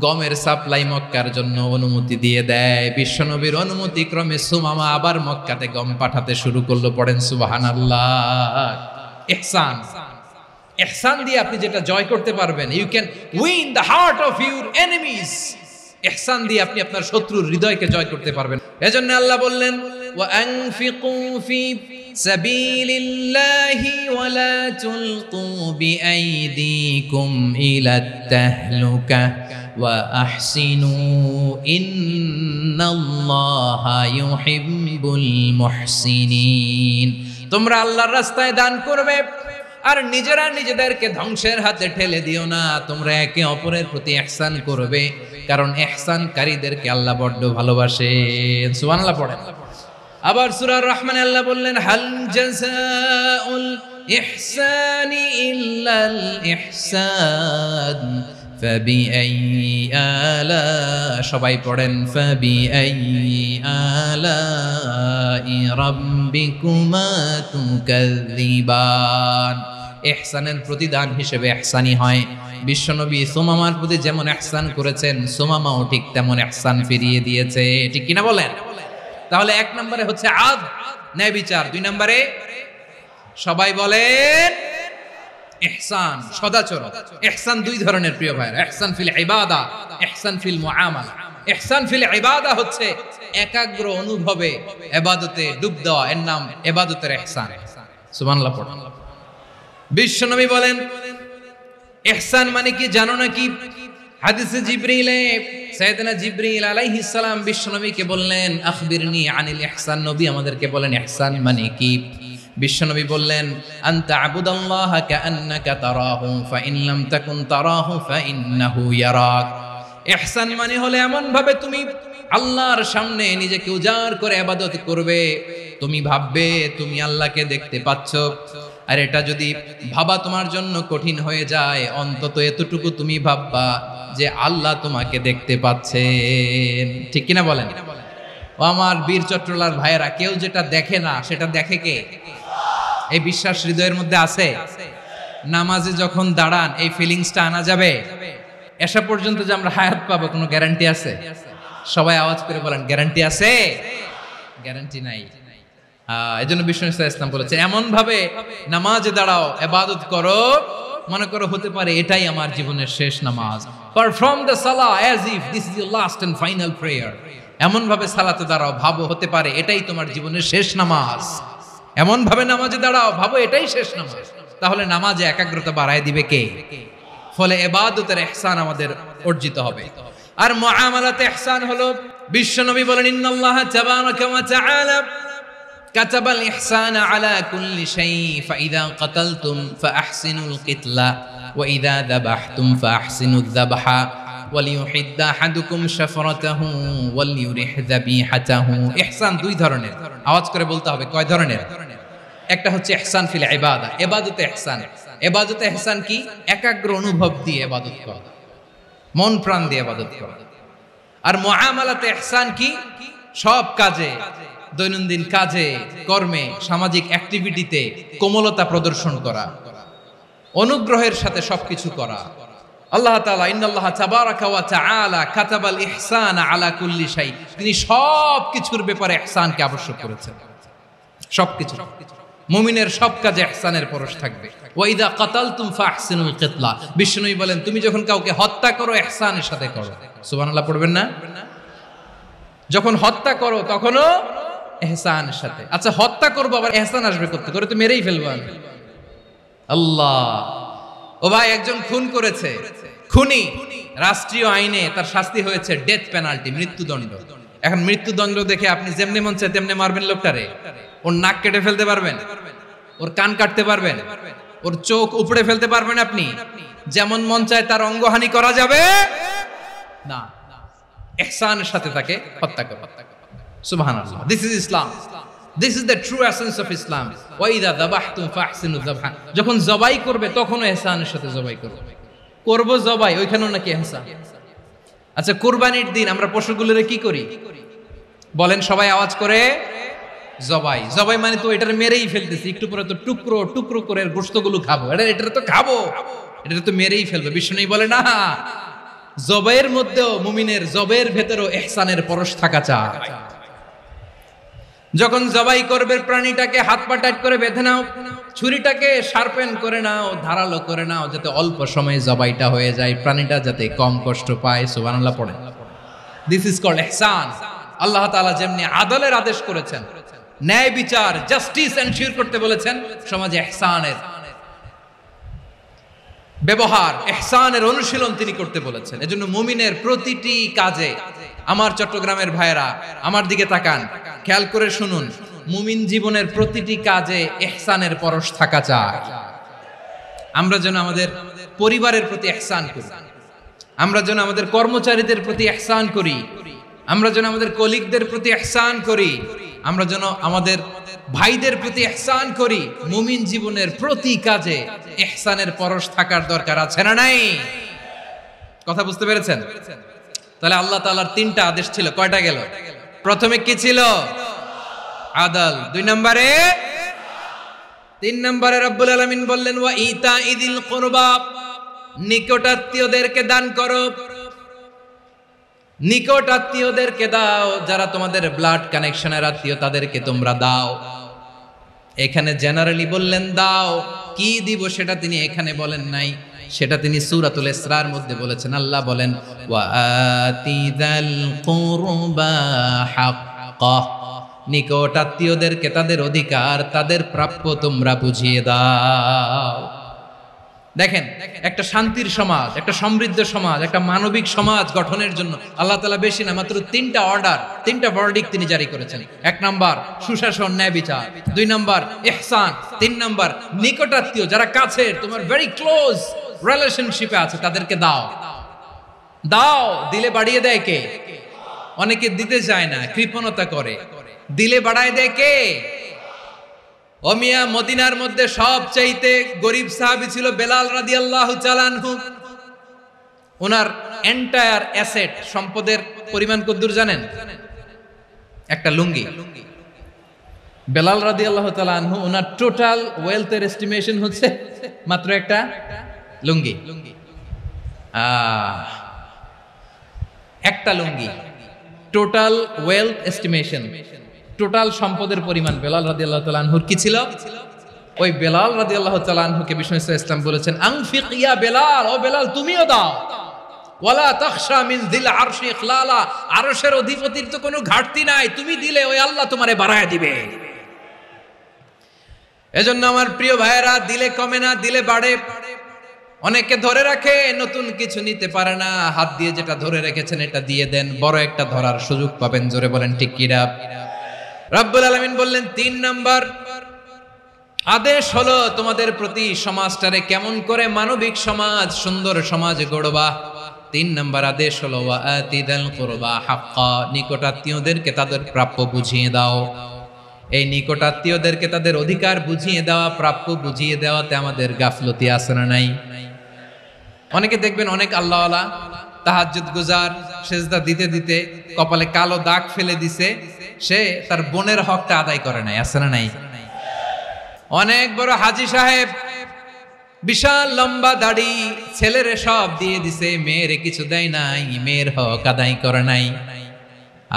গমের সাপ্লাই মক্কার জন্য অনুমতি দিয়ে দেয়। বিশ্বনবীর অনুমতি ক্রমে সুমামা আবার মক্কাতে গম পাঠাতে শুরু করলো। পড়েন সুবহানাল্লাহ। ইহসান, ইহসান দিয়ে আপনি যেটা জয় করতে পারবেন, you can win the heart of your enemies. ইহসান দিয়ে আপনি আপনার শত্রুর হৃদয়কে জয় করতে পারবেন। এজন্য আল্লাহ বললেন, ওয়া আনফিকু ফি সাবিলিল্লাহি ওয়া লা তুলকু বিআইদিকুম ইলাত তাহলুকা ওয়া আহসিনু ইন্নাল্লাহা ইউহিব্বুল মুহসিনিন। তোমরা আল্লাহর রাস্তায় দান করবে আর নিজেরা নিজেদেরকে ধ্বংসের হাতে ঠেলে দিও না। তোমরা একে অপরের প্রতি ইহসান করবে, কারণ ইহসানকারীদেরকে আল্লাহ বড্ড ভালোবাসেন। সুবহানাল্লাহ পড়েন। আবার সূরা রহমানে আল্লাহ বললেন, হাল জাযাউল ইহসানি ইল্লাল ইহসান ফাবিআইয়ি আলা, সবাই পড়েন ফাবিআইয়ি আলাই রাব্বিকুমা তুকাযযিবান। ইহসানের প্রতিদান হিসেবে ইহসানি হয়। বিশ্বনবী সুমামার প্রতি যেমন ইহসান করেছেন, সুমামাও ঠিক তেমন ইহসান ফিরিয়ে দিয়েছে। ঠিক কিনা বলেন? তাহলে এক নম্বরে হচ্ছে আদ, ন্যায় বিচার। দুই নম্বরে সবাই বলেন ইহসান, সদাচরণ। ইহসান দুই ধরনের প্রিয় ভাইরা, ইহসান ফিল ইবাদা, ইহসান ফিল মুআমালা। ইহসান ফিল ইবাদা হচ্ছে একাগ্র অনুভবে ইবাদতে ডুব দেওয়া, এর নাম ইবাদতের ইহসান। সুবহানাল্লাহ পড়ুন। বিশ্বনবী বলেন ইহসান মানে কি জানো নাকি? হাদিসে জিবরিলে সাইয়েদনা জিবরিল আলাইহিস সালাম বিশ্বনবীকে বললেন আখবিরনি আনিল ইহসান। নবী আমাদেরকে বলেন ইহসান মানে কি? বিশ্বনবী বললেন আনতা আবুদাল্লাহা কাআন্নাকা তারাহু ফাইন লাম তাকুন তারাহু ফাইন্নাহু ইয়ারাক। ইহসান মানে হলো এমন ভাবে তুমি আল্লাহর সামনে নিজেকে উজাড় করে ইবাদত করবে, তুমি ভাববে তুমি আল্লাহকে দেখতে পাচ্ছ। আর এটা যদি ভাবা তোমার জন্য কঠিন হয়ে যায়, অন্তত এতটুকু তুমি ভাববা যে আল্লাহ তোমাকে দেখতে পাচ্ছেন। ঠিক কিনা বলেন? ও আমার বীর চট্টলার ভাইয়েরা, কেউ যেটা দেখে না সেটা দেখে কে? এই বিশ্বাস হৃদয়ের মধ্যে আছে? নামাজে যখন দাঁড়ান এই ফিলিংসটা আনা যাবে? এসা পর্যন্ত যে আমরা হায়াত পাবো কোনো গ্যারান্টি আছে? সবাই আওয়াজ করে বলেন গ্যারান্টি আছে? গ্যারান্টি নাই। এজন্য বিষ্ণু ইসলাম বলেছেন এমন ভাবে নামাজে দাঁড়াও, ইবাদত করো, মনে করো হতে পারে এটাই আমার জীবনের শেষ নামাজ। Perform the salah as if this is your last and final prayer. এমন ভাবে সালাতে দাঁড়াও, ভাবো হতে পারে এটাই তোমার জীবনের শেষ নামাজ। এমন ভাবে নামাজে দাঁড়াও, ভাবো এটাই শেষ নামাজ। তাহলে নামাজে একাগ্রতা বাড়ায় দিবে কে? ফলে ইবাদতের ইহসান আমাদের অর্জিত হবে। আর মুআমালাতে ইহসান হলো, বিশ্বনবী বলেন ইন্নাল্লাহা তাবারাকা ওয়া তাআলা কাতাবাল ইহসানা আলা কুল্লি শাই ফাইযা কাতালতুম ফাআহসিনুল কিতলা ওয়া ইযা যাবাহতুম ফাআহসিনুয যাবহা ওয়ালিউহিদ্দ আহাদুকুম শাফরাতাহু ওয়ালিউরিহ যাবিহাতাহু। ইহসান দুই ধরনের, আওয়াজ করে বলতে হবে কয় ধরনের? একটা হচ্ছে ইহসান ফিল ইবাদা, ইবাদতে ইহসান। ইবাদতে ইহসান কি? একাগ্র অনুভব দিয়ে ইবাদত করা, মন প্রাণ দিয়ে ইবাদত করা। আর মুআমালাতে ইহসান কি? সব কাজে, দৈনন্দিন কাজে, কর্মে, সামাজিক অ্যাক্টিভিটিতে কোমলতা প্রদর্শন করা, অনুগ্রহের সাথে সবকিছু করা। আল্লাহ তাআলা ইন্নাল্লাহা তাবারাকা ওয়া তাআলা কাতাবাল ইহসানা আলা কুল্লি শাই, তিনি সবকিছুর ব্যাপারে ইহসানকে আবশ্যক করেছেন। সবকিছু, মুমিনের সব কাজে ইহসানের পরশ থাকবে। ওয়া ইযা কাতালতুম ফাহসিনুল কিতলা, বিষ্ণুই বলেন তুমি যখন কাউকে হত্যা করো ইহসানের সাথে করো। সুবহানাল্লাহ পড়বেন না? যখন হত্যা করো তখনও ইহসানের সাথে। আচ্ছা হত্যা করবো আবার ইহসান আসবে করতে করে, তো মেরেই ফেলবো আমি। আল্লাহ, ও ভাই একজন খুন করেছে, খুনি, রাষ্ট্রীয় আইনে তার শাস্তি হয়েছে ডেথ পেনাল্টি, মৃত্যুদণ্ড। এখন মৃত্যুদণ্ড দেখে আপনি যেমনি মন চায় তেমনি মারবেন লোকটারে? ওর নাক কেটে ফেলতে পারবেন? ওর কান কাটতে পারবেন? ওর চোখ উপড়ে ফেলতে পারবেন আপনি? যেমন মন চায় তার অঙ্গহানি করা যাবে না। ইহসানের সাথে তাকে হত্যা করো। সুবহানাল্লাহ, this is Islam, this is the true essence of Islam. ওয়া ইযা যাবাহতুম ফাহসিনু যাবহা, যখন জবাই করবে তখনও ইহসানের সাথে জবাই করবে। করব জবাই, ওইখানেও নাকি ইহসান। আচ্ছা কুরবানির দিন আমরা পশুগুলোরে কি করি বলেন সবাই আওয়াজ করে? জবাই। জবাই মানে তো এটার মেরেই ফেলতেছি, একটু পরে তো টুকরো টুকরো করে গোশতগুলো খাবো, এটা তো খাবো, এটা তো মেরেই ফেলবে। বিষ্ণু বলে না, জবাইয়ের মধ্যেও মুমিনের জবের ভেতরেও ইহসানের পরশ থাকা চাই। যখন জবাই করবে প্রাণীটাকে হাত পা টাইট করে বেঁধে নাও, ছুরিটাকে শার্পেন করে নাও, ধারালো করে নাও, যাতে অল্প সময়ে জবাইটা হয়ে যায়, প্রাণীটা যাতে কম কষ্ট পায়। সুবহানাল্লাহ পড়েন। দিস ইজ কল্ড ইহসান। আল্লাহ তাআলা যেমনি আদলের আদেশ করেছেন, ন্যায় বিচার, জাস্টিস এনশিওর করতে বলেছেন, সমাজে ইহসানের ব্যবহার, ইহসানের অনুশীলন তিনি করতে বলেছেন। এজন্য মুমিনের প্রতিটি কাজে, আমার চট্টগ্রামের ভাইয়েরা আমার দিকে তাকান, খেয়াল করে শুনুন, মুমিন জীবনের প্রতিটি কাজে ইহসানের পরশ থাকা চাই। আমরা যেন আমাদের পরিবারের প্রতি ইহসান করি, আমরা যেন আমাদের কর্মচারীদের প্রতি ইহসান করি, আমরা যেন আমাদের কলিগদের প্রতি ইহসান করি, আমরা যেন আমাদের ভাইদের প্রতি ইহসান করি। মুমিন জীবনের প্রতি কাজে ইহসানের পরশ থাকার দরকার আছে না নাই? কথা বুঝতে পেরেছেন? তাহলে আল্লাহ তাআলার 3টা আদেশ ছিল, কয়টা গেল? প্রথমে কি ছিল? আদল। 2 নম্বরে, 3 নম্বরে রব্বুল আলামিন বললেন ওয়া ইতাইদিল কুরবা, নিকটাত্মীয়দেরকে দান করো। নিকটাত্মীয়দেরকে দাও, যারা তোমাদের ব্লাড কানেকশনের আত্মীয় তাদেরকে তোমরা দাও। এখানে জেনারেলি বললেন দাও, কি দিব সেটা তিনি এখানে বলেন নাই, সেটা তিনি সূরাতুল ইসরার মধ্যে বলেছেন। আল্লাহ বলেন ওয়া আতিদাল কুরবা হাক্কা, নিকটাত্মীয়দেরকে তাদের অধিকার, তাদের প্রাপ্য তোমরা বুঝিয়ে দাও। দেখেন, একটা শান্তির সমাজ, একটা সমৃদ্ধ সমাজ, একটা মানবিক সমাজ গঠনের জন্য আল্লাহ তাআলা বেশি না, মাত্র 3টা অর্ডার, 3টা ভার্ডিক্ট তিনি জারি করেছেন। 1 নাম্বার সুশাসন, ন্যায় বিচার। 2 নাম্বার ইহসান। 3 নাম্বার নিকটাত্মীয়, যারা কাছের, তোমার ভেরি ক্লোজ রিলেশনশিপে আছে, তাদেরকে দাও। দাও, দিলে বাড়িয়ে দেয় কে? অনেকে দিতে চায় না, কৃপণতা করে। দিলে বাড়ায় দেয় কে? ও মিয়া, মদিনার মধ্যে সবচাইতে গরিব সাহাবী ছিল বেলাল রাদিয়াল্লাহু তাআলা আনহু। ওনার এন্টায়ার অ্যাসেট, সম্পদের পরিমাণ কতদূর জানেন? একটা লুঙ্গি। বেলাল রাদিয়াল্লাহু তাআলা আনহু, ওনার টোটাল ওয়েলথের এস্টিমেশন হচ্ছে মাত্র একটা লুঙ্গি। একটা লুঙ্গি, টোটাল ওয়েলথ এস্টিমেশন, টোটাল সম্পদের পরিমাণ বেলাল রাদিয়াল্লাহু তাআলা আনহুর কি ছিল? ওই বেলাল রাদিয়াল্লাহু তাআলা আনহুকে বিষ্ণু ইসলাম বলেছেন আনফিক ইয়া বেলাল, ও বেলাল তুমিও দাও। ওয়ালা তাখশা মিন যিল আরশি ইখলালা, আরশের অধিপতির তো কোনো ঘাটতি নাই, তুমি দিলে ওই আল্লাহ তোমারে বাড়ায় দিবে। এজন্য আমার প্রিয় ভাইয়েরা, দিলে কমে না, দিলে বাড়ে। অনেকে ধরে রাখে, নতুন কিছু নিতে পারে না, হাত দিয়ে যেটা ধরে রেখেছেন এটা দিয়ে দেন, বড় একটা ধরার সুযোগ পাবেন। জোরে বলেন ঠিক কিনা? রব্বুল আলামিন বললেন 3 নাম্বার আদেশ হলো তোমাদের প্রতি সমাজটারে কেমন করে মানবিক সমাজ, সুন্দর সমাজ গড়বা। 3 নাম্বার আদেশ হলো ওয়া আতিদাল কুরবা হাক্কা, নিকটাত্মীয়দেরকে তাদের প্রাপ্য বুঝিয়ে দাও। এই নিকটাত্মীয়দেরকে তাদের অধিকার বুঝিয়ে দেওয়া, প্রাপ্য বুঝিয়ে দেওয়াতে আমাদের গাফলতি আছে না নাই? অনেকে দেখবেন অনেক আল্লাহওয়ালা, তাহাজ্জুদ গুজার, সেজদা দিতে দিতে কপালে কালো দাগ ফেলে দিছে, সে তার বোনের হকটা আদায় করে নাই, আছে না নাই? অনেক বড় হাজী সাহেব, বিশাল লম্বা দাড়ি, ছেলেরে সব দিয়ে দিছে, মেয়েরে কিছু দেয় নাই, মেয়ের হক আদায় করে নাই,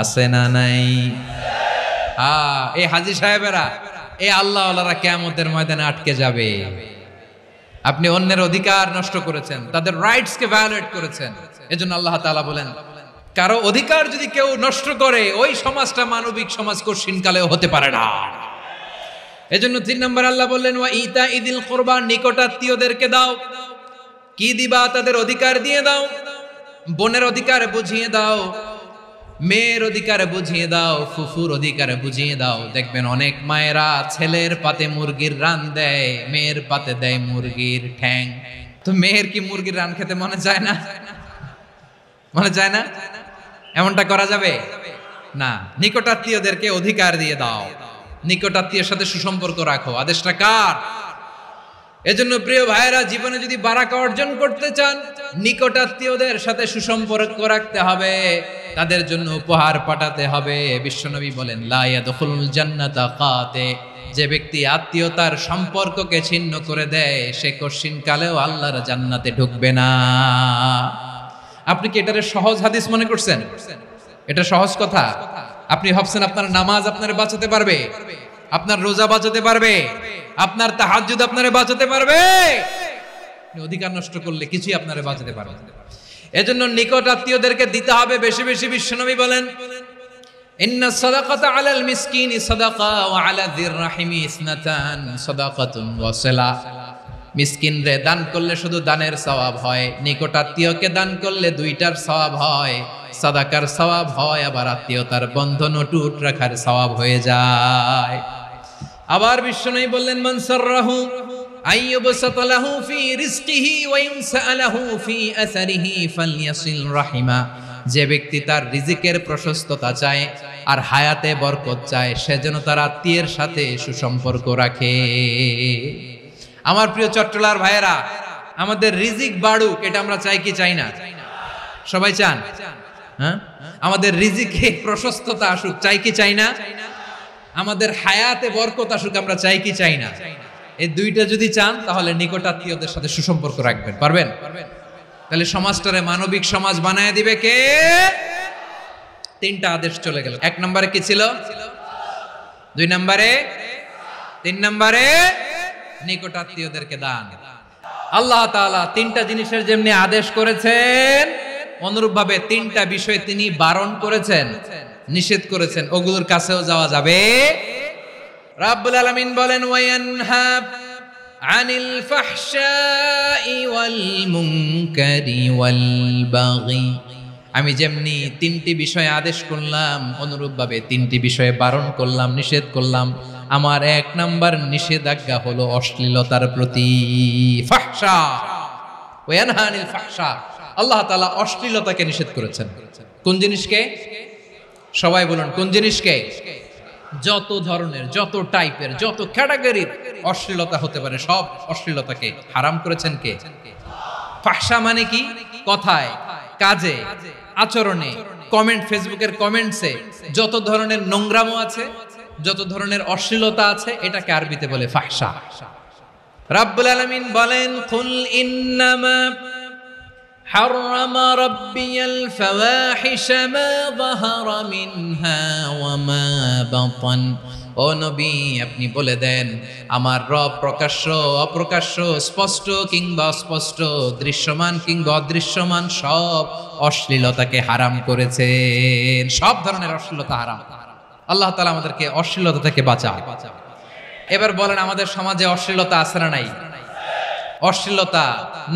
আছে না নাই? এই হাজী সাহেবেরা, এই আল্লাহওয়ালারা কিয়ামতের ময়দানে আটকে যাবে। আপনি অন্যের অধিকার নষ্ট করেছেন, তাদের রাইটস কে ভায়োলেট করেছেন। এজন্য আল্লাহ তাআলা বলেন, কারো অধিকার যদি কেউ নষ্ট করে, ওই সমাজটা মানবিক সমাজ কঠিনকালেও হতে পারে না। এজন্য 3 নম্বর আল্লাহ বললেন ওয়া ইতাইদিল কুরবা, নিকটাত্মীয়দেরকে দাও। কি দিবা? তাদের অধিকার দিয়ে দাও। বোনের অধিকার বুঝিয়ে দাও, মেয়ের অধিকার বুঝিয়ে দাও, ফুফুর অধিকার বুঝিয়ে দাও। দেখবেন অনেক মায়েরা ছেলের পাতে মুরগির রান দেয়, মেয়ের পাতে দেয় মুরগির ঠ্যাং। তো মেয়ের কি মুরগির রান খেতে মনে যায় না? মনে যায় না? এমনটা করা যাবে না। নিকটাত্মীয়দেরকে অধিকার দিয়ে দাও, নিকটাত্মীয়ের সাথে সুসম্পর্ক রাখো। আদেশটা কার? এজন্য প্রিয় ভাইয়েরা, জীবনে যদি বারাকা অর্জন করতে চান, নিকটাত্মীয়দের সাথে সুসম্পর্ক রাখতে হবে, তাদের জন্য উপহার পাঠাতে হবে। বিশ্বনবী বলেন লা ইয়াদখুলুল জান্নাতা কাতে, যে ব্যক্তি আত্মীয়তার সম্পর্ককে ছিন্ন করে দেয়, সে কঠিনকালেও আল্লাহর জান্নাতে ঢুকবে না। আপনি কি এটারে সহজ হাদিস মনে করছেন? এটা সহজ কথা? আপনি ভাবছেন আপনার নামাজ আপনারে বাঁচাতে পারবে, আপনার রোজা বাঁচাতে পারবে, আপনার তাহাজ্জুদ আপনারে বাঁচাতে পারবে? অধিকার নষ্ট করলে কিছুই আপনারে বাঁচাতে পারবে না। এজন্য নিকট আত্মীয়দেরকে দিতে হবে বেশি বেশি। বিশ্বনবী বলেন ইন্না সাদাকাতা আলাল মিসকিনি সাদাকা ওয়া আলা যির রাহিমি ইসনাতান সাদাকাতুন ওয়া সিলা। মিসকিন রে দান করলে শুধু দানের সওয়াব হয়, নিকট আত্মীয়কে দান করলে 2টার সওয়াব হয়, সাদাকার সওয়াব হয়, আবার আত্মীয়তার বন্ধন অটুট রাখার সওয়াব হয়ে যায়। আবার বিশ্বনবী বললেন মান সাররাহু আইয়ুবসাতা লাহু ফি রিজকিহি ওয়া ইনসালাহু ফি আসারিহি ফালইয়াসিল রাহিমা। যে ব্যক্তি তার রিজিকের প্রশস্ততা চায় আর হায়াতে বরকত চায়, সে যেন তার আত্মীয়ের সাথে সুসম্পর্ক রাখে। আমার প্রিয় চট্টলার ভাইয়েরা, আমাদের রিজিক বাড়ুক, এটা আমরা চাই কি চাই না? সবাই চান? হ্যাঁ, আমাদের রিজিকে প্রশস্ততা আসুক, চাই কি চাই না? আমাদের হায়াতে বরকত আসুক, আমরা চাই কি চাই না? এই দুইটা যদি চান তাহলে নিকটাত্মীয়দের সাথে সুসম্পর্ক রাখবেন, পারবেন? তাহলে সমাজটারে মানবিক সমাজ বানায় দিবে কে? তিনটা আদেশ চলে গেল। 1 নম্বরে কি ছিল? 2 নম্বরে, 3 নম্বরে নিকটাত্মীয়দেরকে দান। আল্লাহ তাআলা তিনটা জিনিসের যেমনি আদেশ করেছেন, অনুরূপভাবে তিনটা বিষয় তিনি বারণ করেছেন, নিষেধ করেছেন, ওগুলোর কাছেও যাওয়া যাবে। রাব্বুল আলামিন বলেন, ওয়ায়ানহা আনিল ফাহশাই ওয়াল মুনকারি ওয়াল বাগি। আমি যেমনি তিনটি বিষয়ে আদেশ করলাম, অনুরূপভাবে তিনটি বিষয়ে বারণ করলাম, নিষেধ করলাম। আমার 1 নাম্বার নিষেধাজ্ঞা হলো অশ্লীলতার প্রতি। ফাহশা, ওয়ায়ানহা আনিল ফাহশা, আল্লাহ তাআলা অশ্লীলতাকে নিষেধ করেছেন। কোন জিনিসকে? সবাই বলুন, কোন জিনিসকে? যত ধরনের, যত টাইপের, যত ক্যাটাগরির অশ্লীলতা হতে পারে, সব অশ্লীলতাকে হারাম করেছেন কে? ফাহশা মানে কি? কথায়, কাজে, আচরণে, কমেন্ট, ফেসবুকের কমেন্টসে যত ধরনের নোংরামো আছে, যত ধরনের অশ্লীলতা আছে, এটাকে আরবিতে বলে ফাহশা। রাব্বুল আলামিন বলেন, কুল ইন্নামা حرم ربي الفواحش ما ظهر منها وما بطن। ও নবী, আপনি বলে দেন, আমার রব প্রকাশ্য, অপ্রকাশ্য, স্পষ্ট কিংবা অস্পষ্ট, দৃশ্যমান কিংবা অদৃশ্যমান সব অশ্লীলতাকে হারাম করেছেন। সব ধরনের অশ্লীলতা হারাম। আল্লাহ তাআলা আমাদেরকে অশ্লীলতা থেকে বাঁচায়। এবার বলেন, আমাদের সমাজে অশ্লীলতা আছে না নাই? অশ্লীলতা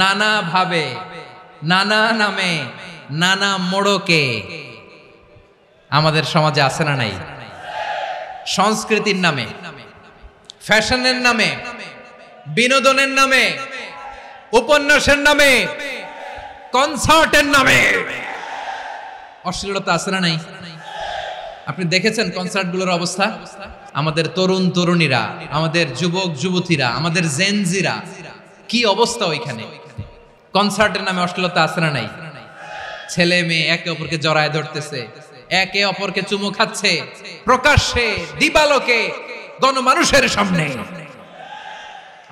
নানা ভাবে, নানা নামে, নানা মোড়কে আমাদের সমাজে আছে না নাই? সংস্কৃতির নামে, ফ্যাশনের নামে, বিনোদনের নামে, উপন্যাসের নামে, কনসার্টের নামে অশ্লীলতা আছে না নাই? আপনি দেখেছেন কনসার্টগুলোর অবস্থা? আমাদের তরুণ তরুণীরা, আমাদের যুবক যুবতীরা, আমাদের জেনজিরা, কি অবস্থা ওইখানে? কনসার্টের নামে অশ্লীলতা আছে না নাই? ছেলে মেয়ে একে অপরকে জড়ায় ধরতেছে, একে অপরকে চুমু খাচ্ছে, প্রকাশ্যে, দিবালোকে, গণমানুষের সামনে।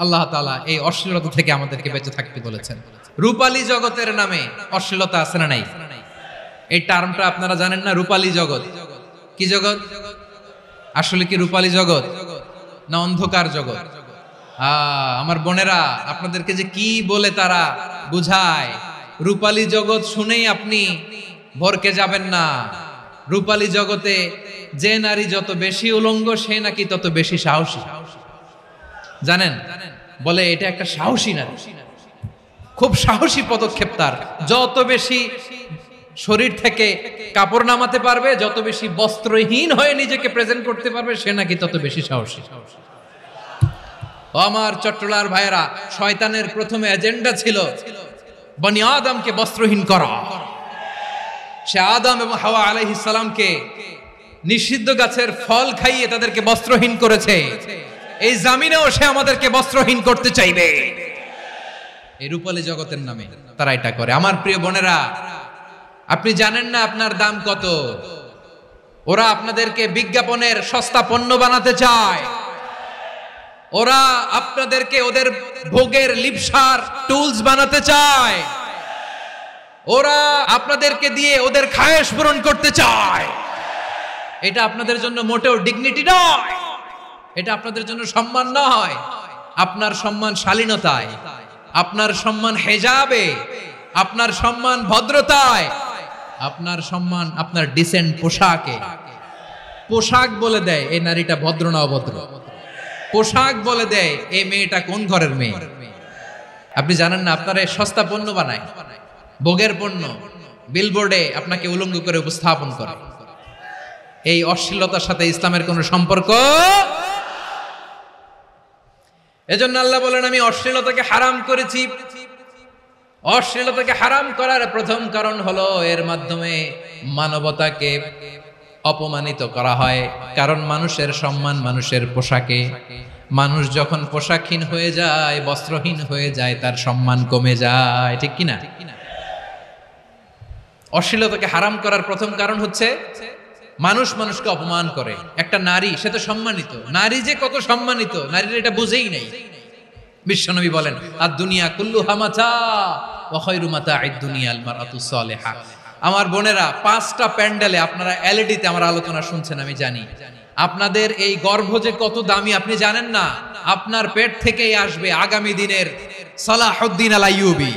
আল্লাহ তাআলা এই অশ্লীলতা থেকে আমাদেরকে বেঁচে থাকতে বলেছেন। রূপালী জগতের নামে অশ্লীলতা আছে না নাই? এই টার্মটা আপনারা জানেন না? রূপালী জগৎ কি জগৎ? আসলে কি রূপালী জগৎ না অন্ধকার জগৎ? আমার বোনেরা, আপনাদেরকে যে কি বলে তারা বুঝায়, রূপালী জগৎ শুনেই আপনি ভরকে যাবেন না। রূপালী জগতে যে নারী যত বেশি উলঙ্গ, সে নাকি তত বেশি সাহসী। জানেন? বলে এটা একটা সাহসী নারী, খুব সাহসী পদক্ষেপ তার। যত বেশি শরীর থেকে কাপড় নামাতে পারবে, যত বেশি বস্ত্রহীন হয়ে নিজেকে প্রেজেন্ট করতে পারবে, সে নাকি তত বেশি সাহসী। আমার চট্টলার ভাইয়েরা, শয়তানের প্রথমে এজেন্ডা ছিল বনি আদমকে বস্ত্রহীন করা। সে আদম এবং হাওয়া আলাইহিস সালামকে নিষিদ্ধ গাছের ফল খাইয়ে তাদেরকে বস্ত্রহীন করেছে। এই জামিনেও সে আমাদেরকে বস্ত্রহীন করতে চাইবে। এই রূপালী জগতের নামে তারা এটা করে। আমার প্রিয় বোনেরা, আপনি জানেন না আপনার দাম কত? ওরা আপনাদেরকে বিজ্ঞাপনের সস্তা পণ্য বানাতে চায়। ওরা আপনাদেরকে ওদের ভোগের লিপসার টুলস বানাতে চায়। ওরা আপনাদেরকে দিয়ে ওদের খায়েশ পূরণ করতে চায়। এটা আপনাদের জন্য মোটেও ডিগনিটি নয়, এটা আপনাদের জন্য সম্মান নয়। আপনার সম্মান শালীনতায়, আপনার সম্মান হেজাবে, আপনার সম্মান ভদ্রতায়, আপনার সম্মান আপনার ডিসেন্ট পোশাকে। পোশাক বলে দেয় এই নারীটা ভদ্র না অভদ্র। পোশাক বলে দেয় এই মেয়েটা কোন ঘরের মেয়ে। আপনি জানেন না, আপনারা সস্তা পণ্য বানায়, ভোগের পণ্য, বিলবোর্ডে আপনাকে উলঙ্গ করে উপস্থাপন করে। এই অশ্লীলতার সাথে ইসলামের কোনো সম্পর্ক। এজন্য আল্লাহ বলেন, আমি অশ্লীলতাকে হারাম করেছি। অশ্লীলতাকে হারাম করার প্রথম কারণ হলো এর মাধ্যমে মানবতাকে অপমানিত করা হয়। কারণ মানুষের সম্মান মানুষের পোশাকে। মানুষ যখন পোশাকহীন হয়ে যায়, বস্ত্রহীন হয়ে যায়, তার সম্মান কমে যায়, ঠিক কিনা? অশ্লীলতাকে হারাম করার প্রথম কারণ হচ্ছে মানুষ মানুষকে অপমান করে। একটা নারী, সে তো সম্মানিত, নারী যে কত সম্মানিত নারীর এটা বুঝেই নাই। বিশ্বনবী বলেন আর দুনিয়া কুল্লুহা মাতা ওয়া খায়রু মাতা'আদ দুনিয়া আল মারআতুস সালিহা। আমার বোনেরা, 5টা প্যান্ডেলে আপনারা এলইডিতে আমার আলোচনা শুনছেন, আমি জানি। আপনাদের এই গর্ভ যে কত দামি আপনি জানেন না। আপনার পেট থেকেই আসবে আগামী দিনের সালাহুদ্দিন আল আইয়ুবী,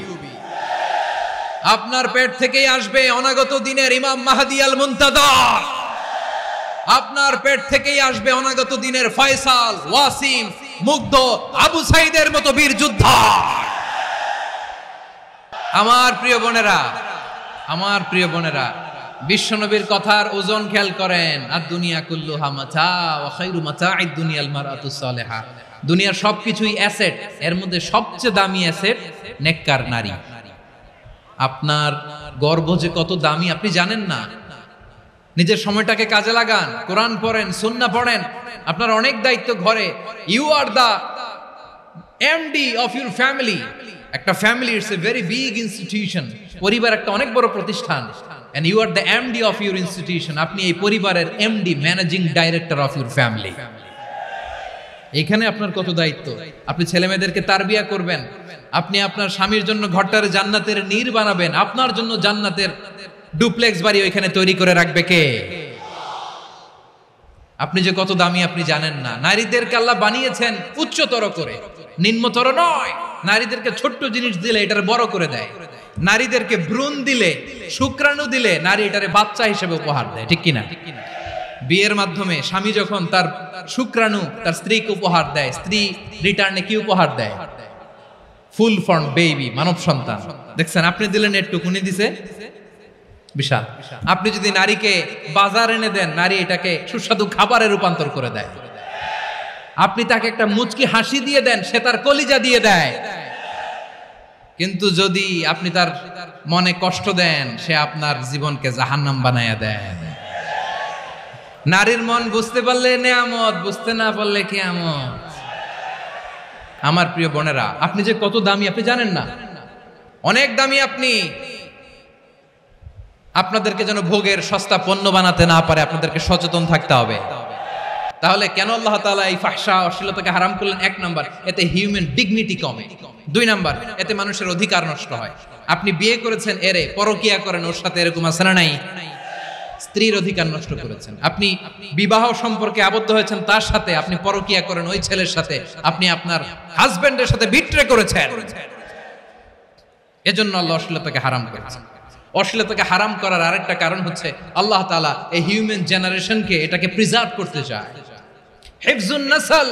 আপনার পেট থেকেই আসবে অনাগত দিনের ইমাম মাহদী আল মুনতাদর, আপনার পেট থেকেই আসবে অনাগত দিনের ফয়সাল, ওয়াসিম, মুগ্ধ, আবু সাইদের মতো বীর যোদ্ধা। আমার প্রিয় বোনেরা, আমার প্রিয় বোনেরা, বিশ্বনবীর কথার ওজন খেয়াল করেন। আর দুনিয়া কুল্লুহা মাতা ওয়া খায়রু মাতা'আদ দুনিয়া আল মারআতুস সালিহা। দুনিয়ার সবকিছুই অ্যাসেট, এর মধ্যে সবচেয়ে দামি অ্যাসেট নেককার নারী। আপনার গর্ভ যে কত দামি আপনি জানেন না। নিজের সময়টাকে কাজে লাগান, কোরআন পড়েন, সুন্নাহ পড়েন। আপনার অনেক দায়িত্ব ঘরে। You are the MD of your family. একটা family it's a very big institution. পরিবার একটা অনেক বড় প্রতিষ্ঠান। And you are the MD of your institution. আপনি এই পরিবারের MD, managing director of your family. এখানে আপনার কত দায়িত্ব। আপনি ছেলে মেয়েদেরকে তারবিয়া করবেন, আপনি আপনার স্বামীর জন্য ঘরটারে জান্নাতের নীর বানাবেন, আপনার জন্য জান্নাতের ডুপ্লেক্স বাড়ি ওইখানে তৈরি করে রাখবে কে? আপনি যে কত দামি আপনি জানেন না। নারীদেরকে আল্লাহ বানিয়েছেন উচ্চতর করে, নিম্নতর নয়। নারীদেরকে ছোট্ট জিনিস দিলে এটার বড় করে দেয়। নারীদেরকে ভ্রূণ দিলে, শুক্রাণু দিলে নারী এটারে বাচ্চা হিসেবে উপহার দেয়, ঠিক কিনা? বিয়ের মাধ্যমে স্বামী যখন তার শুক্রাণু তার স্ত্রীকে উপহার দেয়, স্ত্রী রিটার্নে কি উপহার দেয়? ফুল ফর্ম বেবি, মানব সন্তান। দেখছেন, আপনি দিলেন একটুকুনি, দিছে বিশাল। আপনি যদি নারীকে বাজার এনে দেন, নারী এটাকে সুস্বাদু খাবারে রূপান্তর করে দেয়। আপনি তাকে একটা মুচকি হাসি দিয়ে দেন, সে তার কলিজা দিয়ে দেয়। কিন্তু যদি আপনি তার মনে কষ্ট দেন, সে আপনার জীবনকে জাহান্নাম বানায়া দেয়। নারীর মন বুঝতে পারলে নেয়ামত, বুঝতে না পারলে কিয়ামত। আমার প্রিয় বোনেরা, আপনি যে কত দামি আপনি জানেন না। অনেক দামি আপনি। আপনাদেরকে যেন ভোগের সস্তা পণ্য বানাতে না পারে, আপনাদেরকে সচেতন থাকতে হবে। তাহলে কেন আল্লাহ তাআলা এই ফাহশা, অশ্লীলতাকে হারাম করলেন? 1 নাম্বার, এতে হিউম্যান ডিগনিটি কমে। 2 নাম্বার, এতে মানুষের অধিকার নষ্ট হয়। আপনি বিয়ে করেছেন, এরে পরকিয়া করেন, ওর সাথে এরকম আছে না নাই? স্ত্রীর অধিকার নষ্ট করেছেন। আপনি বিবাহ সম্পর্কে আবদ্ধ হয়েছেন তার সাথে, আপনি পরকিয়া করেন ওই ছেলের সাথে, আপনি আপনার হাজবেন্ডের সাথে বিট্রে করেছেন। এজন্য আল্লাহ অশ্লীলতাকে হারাম করেছেন। অশ্লীলতাকে হারাম করার আরেকটা কারণ হচ্ছে আল্লাহ তাআলা এই হিউম্যান জেনারেশনকে এটাকে প্রিজার্ভ করতে চায়। হিফজুন নাসল,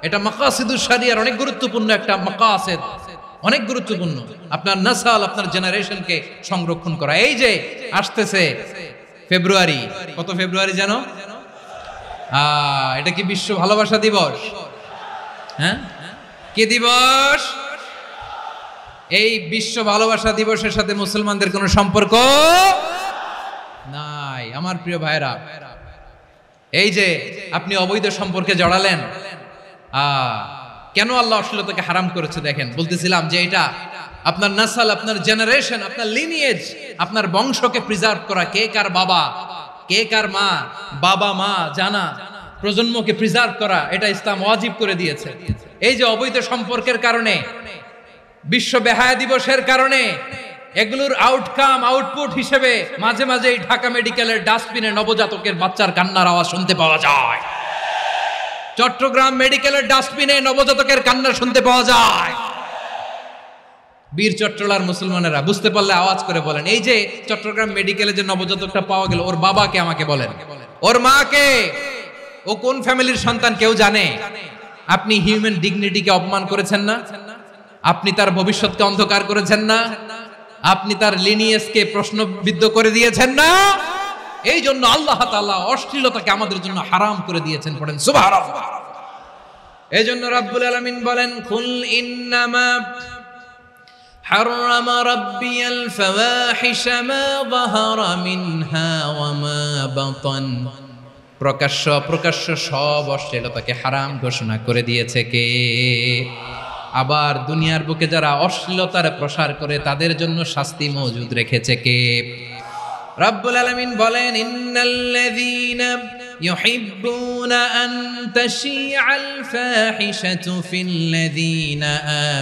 এটা মাকাসিদুশ শরিয়ার অনেক গুরুত্বপূর্ণ একটা মাকাসিদ, অনেক গুরুত্বপূর্ণ। আপনার নাসল, আপনার জেনারেশনকে সংরক্ষণ করা। এই যে আসতেছে ফেব্রুয়ারি, কত ফেব্রুয়ারি জানো? এটা কি বিশ্ব ভালোবাসা দিবস? হ্যাঁ, কি দিবস? এই বিশ্ব ভালোবাসা দিবসের সাথে মুসলমানদের কোনো সম্পর্ক নাই। আমার প্রিয় ভাইরা, এই যে আপনি অবৈধ সম্পর্কে জড়ালেন, কেন আল্লাহ অশ্লীলতাকে হারাম করেছে দেখেন। বলতেছিলাম যে এটা আপনার নাসল, আপনার জেনারেশন, আপনার লিনিয়েজ, আপনার বংশকে প্রিজার্ভ করা। কে কার বাবা, কে কার মা, বাবা মা জানা, প্রজন্মকে প্রিজার্ভ করা, এটা ইসলাম ওয়াজিব করে দিয়েছে। এই যে অবৈধ সম্পর্কের কারণে, বিশ্ব বেহায়া দিবসের কারণে, এগুলোর আউটকাম, আউটপুট হিসেবে মাঝে মাঝে এই ঢাকা মেডিকেলের ডাস্টবিনে নবজাতকের বাচ্চার কান্নার আওয়াজ শুনতে পাওয়া যায়। চট্টগ্রাম মেডিকেলের ডাস্টবিনে নবজাতকের কান্না শুনতে পাওয়া যায়। বীর চট্টলার মুসলমানেরা বুঝতে পারলে আওয়াজ করে বলেন, এই যে চট্টগ্রাম মেডিকেলে যে নবজাতকটা পাওয়া গেল, ওর বাবাকে আমাকে বলেন, ওর মাকে, ও কোন ফ্যামিলির সন্তান কেউ জানে? আপনি হিউম্যান ডিগনিটিকে অপমান করেছেন না? আপনি তার ভবিষ্যৎকে অন্ধকার করেছেন না? আপনি তার লিনিয়েজকে প্রশ্নবিদ্ধ করে দিয়েছেন না? এই জন্য আল্লাহ তাআলা অশ্লীলতাকে আমাদের জন্য হারাম করে দিয়েছেন। পড়েন সুবহানাল্লাহ। এই জন্য রাব্বুল আলামিন বলেন, কুল ইন্নামা حرم ربي الفواحش ما ظهر منها وما بطن। প্রকাশ্য প্রকাশ্য সব অশ্লীলতাকে হারাম ঘোষণা করে দিয়েছে কে? আবার দুনিয়ার বুকে যারা অশ্লীলতার প্রসার করে তাদের জন্য শাস্তি মজুদ রেখেছে কে? রব্বুল আলামিন বলেন ইন্নাল্লাযীনা ইউহিব্বুনা আন তাশিআল ফাহিশাতু ফিল্লাযীনা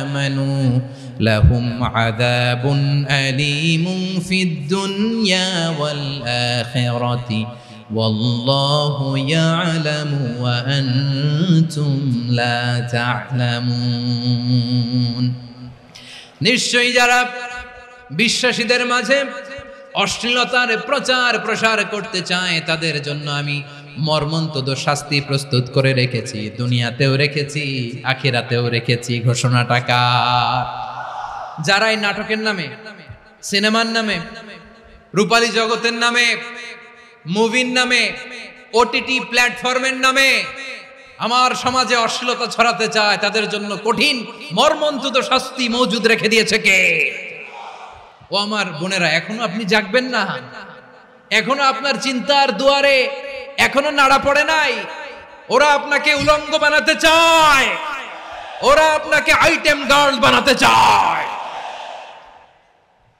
আমানু লাহুম আযাবুন আলীমুন ফিদ দুনিয়া ওয়াল আখিরাতি ওয়াল্লাহু ইয়ালামু ওয়া আনতুম লা তা'লামুন। নিশ্চয়ই যারা বিশ্বাসীদের মাঝে অশ্লীলতার প্রচার প্রসার করতে চায় তাদের জন্য আমি মর্মন্তুদ শাস্তি প্রস্তুত করে রেখেছি, দুনিয়াতেও রেখেছি, আখিরাতেও রেখেছি। ঘোষণাটা কার? যারা এই নাটকের নামে, সিনেমার নামে, রূপালী জগতের নামে, মুভির নামে, ওটিটি প্ল্যাটফর্মের নামে আমার সমাজে অশ্লীলতা ছড়াতে চায় তাদের জন্য কঠিন মর্মন্তুদ শাস্তি মজুদ রেখে দিয়েছে কে? ও আমার বোনেরা, এখনো আপনি জাগবেন না? এখনো আপনার চিন্তার দুয়ারে এখনো নাড়া পড়ে নাই? ওরা আপনাকে উলঙ্গ বানাতে চায়, ওরা আপনাকে আইটেম গার্ল বানাতে চায়।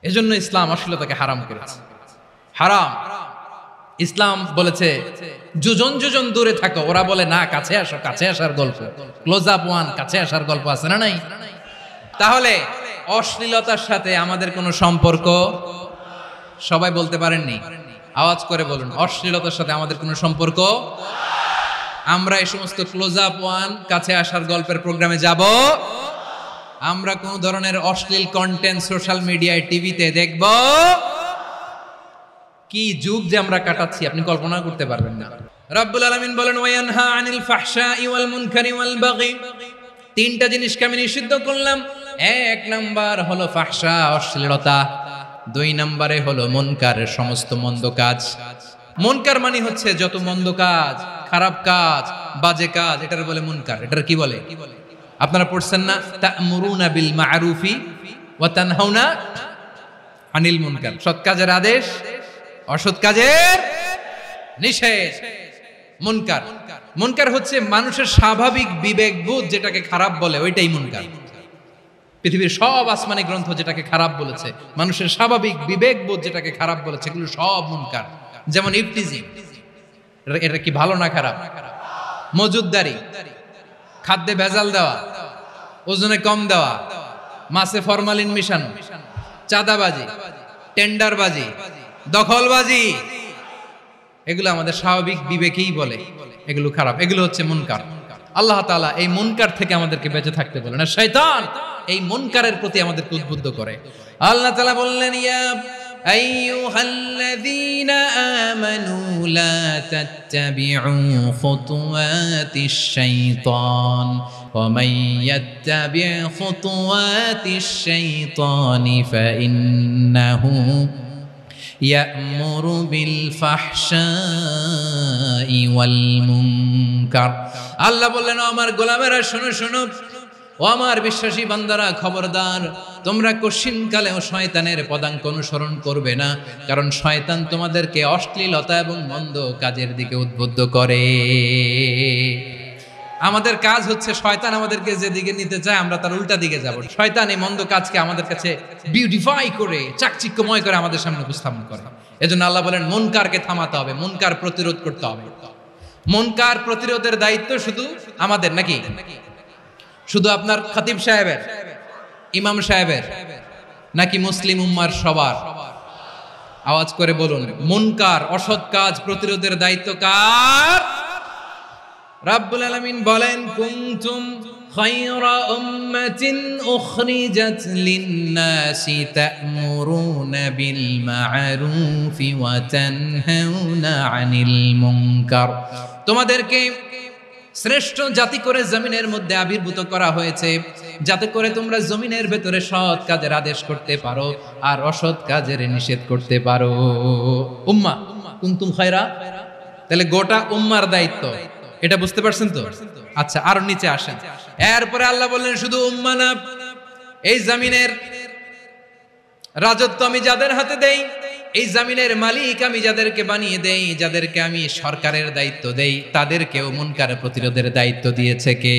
এজন্য ইসলাম অশ্লীলতাকে হারাম করেছে। হারাম। ইসলাম বলেছে যোজন যোজন দূরে থাকো, ওরা বলে না কাছে আসো, কাছে আসার গল্প, ক্লোজ আপ ওয়ান, কাছে আসার গল্প আছে না নাই? তাহলে অশ্লীলতার সাথে আমাদের কোনো সম্পর্ক? সবাই বলতে পারেননি, আওয়াজ করে বলুন, অশ্লীলতার সাথে আমাদের কোনো সম্পর্ক? আমরা এই সমস্ত ক্লোজ আপ ওয়ান, কাছে আসার গল্পের প্রোগ্রামে যাব? আমরা কোন ধরনের অশ্লীল কন্টেন্ট সোশ্যাল মিডিয়ায়, টিভিতে দেখব? কি যুগ যে আমরা কাটাচ্ছি আপনি কল্পনা করতে পারবেন না। রব্বুল আলামিন বলেন ওয়ায়ানহা আনিল ফাহশাই ওয়াল মুনকারি ওয়াল বাগি। তিনটা জিনিসকে আমি নিষিদ্ধ করলাম। এক নাম্বার হলো ফাহশা, অশ্লীলতা। দুই নম্বরে হলো মুনকার, সমস্ত মন্দ কাজ। মুনকার মানে হচ্ছে যত মন্দ কাজ, খারাপ কাজ, বাজে কাজ, এটার বলে মুনকার। এটার কি বলে? আপনারা পড়ছেন না তা'মুরুনা বিল মা'রুফি ওয়া তানহাউনা আনিল মুনকার। সৎ কাজের আদেশ, অসৎ কাজের নিষেধ। মুনকার, মুনকার হচ্ছে মানুষের স্বাভাবিক বিবেকবোধ যেটাকে খারাপ বলে, ওইটাই মুনকার। পৃথিবীর সব আসমানি গ্রন্থ যেটাকে খারাপ বলেছে, মানুষের স্বাভাবিক বিবেকবোধ যেটাকে খারাপ বলেছে, এগুলো সব মুনকার। যেমন ইফতিজিং, এটা কি ভালো না খারাপ? মজুদদারি, খাদ্যে ভেজাল দেওয়া, ওজনে কম দেওয়া, মাছে ফরমালিন মিশানো, চাঁদাবাজি, টেন্ডারবাজি, দখলবাজি, এগুলো আমাদের স্বাভাবিক বিবেকেই বলে এগুলো খারাপ, এগুলো হচ্ছে মুনকার। আল্লাহ তাআলা এই মুনকার থেকে আমাদেরকে বেঁচে থাকতে বলেন, আর শয়তান এই মুনকারের প্রতি আমাদেরকে উদ্বুদ্ধ করে। আল্লাহ তাআলা বললেন ইয়া আইয়ুহাল্লাযীনা আমানু লা তাত্তাবিউ খুতুওয়াতিশ শাইতান ওয়া মান ইয়াত্তাবি' খুতুওয়াতিশ শাইতানি ফাইন্নাহু ইয়া'মুরু বিল ফাহশাই ওয়াল মুনকার। আল্লাহ বললেন আমার গোলামেরা শোনো শোনো, ও আমার বিশ্বাসী বান্দারা খবরদার, তোমরা কশিনকালেও শয়তানের পদাঙ্ক অনুসরণ করবে না, কারণ শয়তান তোমাদেরকে অশ্লীলতা এবং মন্দ কাজের দিকে উদ্বুদ্ধ করে। আমাদের কাজ হচ্ছে শয়তান আমাদেরকে যেদিকে নিতে চায় আমরা তার উল্টা দিকে যাব। শয়তান এই মন্দ কাজকে আমাদের কাছে বিউটিফাই করে, চাকচিক্যময় করে আমাদের সামনে উপস্থাপন করে। এজন্য আল্লাহ বলেন মুনকারকে থামাতে হবে, মুনকার প্রতিরোধ করতে হবে। মুনকার প্রতিরোধের দায়িত্ব শুধু আমাদের নাকি? শুধু আপনার খতিব সাহেবের, ইমাম সাহেবের, নাকি মুসলিম উম্মার সবার? আওয়াজ করে বলুন, মুনকার, অসৎ কাজ প্রতিরোধের দায়িত্ব কার? রাব্বুল আলামিন বলেন কুনতুম খায়রা উম্মাতিন উখরিজাত লিন-নাসি তা'মুরুনা বিল মা'রুফি ওয়া তানহাউনা আনিল মুনকার। তোমাদেরকে শ্রেষ্ঠ জাতি করে জমিনের মধ্যে আবির্ভূত করা হয়েছে, যাতে করে তোমরা জমিনের ভেতরে সৎ কাজের আদেশ করতে পারো আর অসৎ কাজের নিষেধ করতে পারো। উম্মাহ, কুনতুম খায়রা, তাহলে গোটা উম্মার দায়িত্ব, এটা বুঝতে পারছেন তো? আচ্ছা, আরো নিচে আসেন। এরপরে আল্লাহ বললেন শুধু উম্মাহ না, এই জমিনের রাজত্ব আমি যাদের হাতে দেই, এই জমিনের মালিক আমি যাদেরকে বানিয়ে দেই, যাদেরকে আমি সরকারের দায়িত্ব দেই, তাদেরকেও মুনকার প্রতিরোধের দায়িত্ব দিয়েছে কে?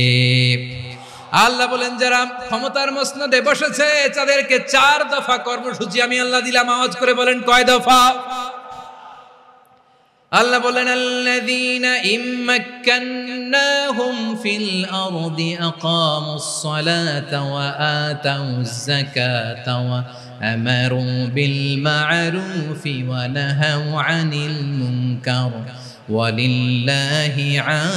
আল্লাহ বলেন যারা ক্ষমতার মসনদে বসেছে তাদেরকে 4 দফা কর্মসূচি আমি আল্লাহ দিলাম। আওয়াজ করে বলেন কয় দফা? আল্লাহ বলেন আল্লাযীনা ইম্মাক্কান্নাহুম ফিল আরদি আকামুস সালাতা ওয়া আতাউয যাকাতা ওয়া আমারু বিল মা'রুফি ওয়া নাহাউ আনিল মুনকার ওয়ালিল্লাহি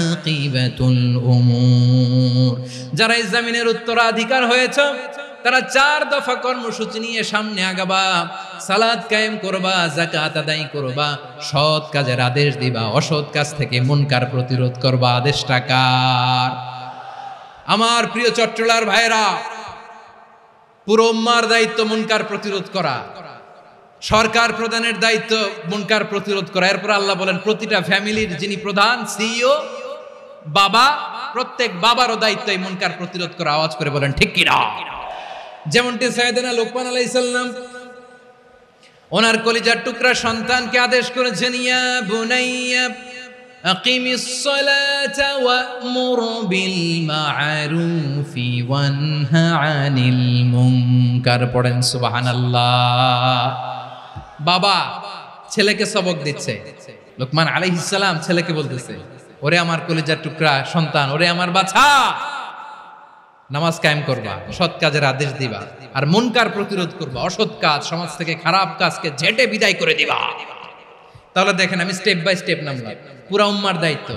আকিবাতুল উমুর। যারা এই জমিনের উত্তরাধিকার হয়েছে তারা 4 দফা কর্মসূচি নিয়ে সামনে আগাবা। সালাত কায়েম করবা, যাকাত আদায় করবা, সৎ কাজের আদেশ দিবা, অসৎ কাজ থেকে মুনকার প্রতিরোধ করবা। আদেশটা কার? আমার প্রিয় চট্টলার ভাইরা, পুরো উম্মার দায়িত্ব মুনকার প্রতিরোধ করা, সরকার প্রধানের দায়িত্ব মুনকার প্রতিরোধ করা। এরপর আল্লাহ বলেন প্রতিটা ফ্যামিলির যিনি প্রধান সিইও বাবা, প্রত্যেক বাবারও দায়িত্ব এই মুনকার প্রতিরোধ করা। আওয়াজ করে বলেন ঠিক কি না? যেমনটি সাইয়েদনা লোকমান আলাইহিস সালাম ওনার কলিজার টুকরা সন্তানকে আদেশ করেছেন, ইয়া বুনাইয়া আকিমিস সালাতা ওয়া'মুর বিল মা'রুফি ওয়ানহা আনিল মুনকার। পড়েন সুবহানাল্লাহ। বাবা ছেলেকে সবক দিচ্ছে, লোকমান আলাইহিস সালাম ছেলেকে বলতেছে, ওরে আমার কলিজার টুকরা সন্তান, ওরে আমার বাছা, নামাজ কায়েম করবা, সৎ কাজের আদেশ দিবা, আর মুনকার প্রতিরোধ করবা, অসৎ কাজ সমাজ থেকে খারাপ কাজকে ঝেঁটে বিদায় করে দিবা। তাহলে দেখেন আমি স্টেপ বাই স্টেপ নামলাম। পুরা উম্মার দায়িত্ব,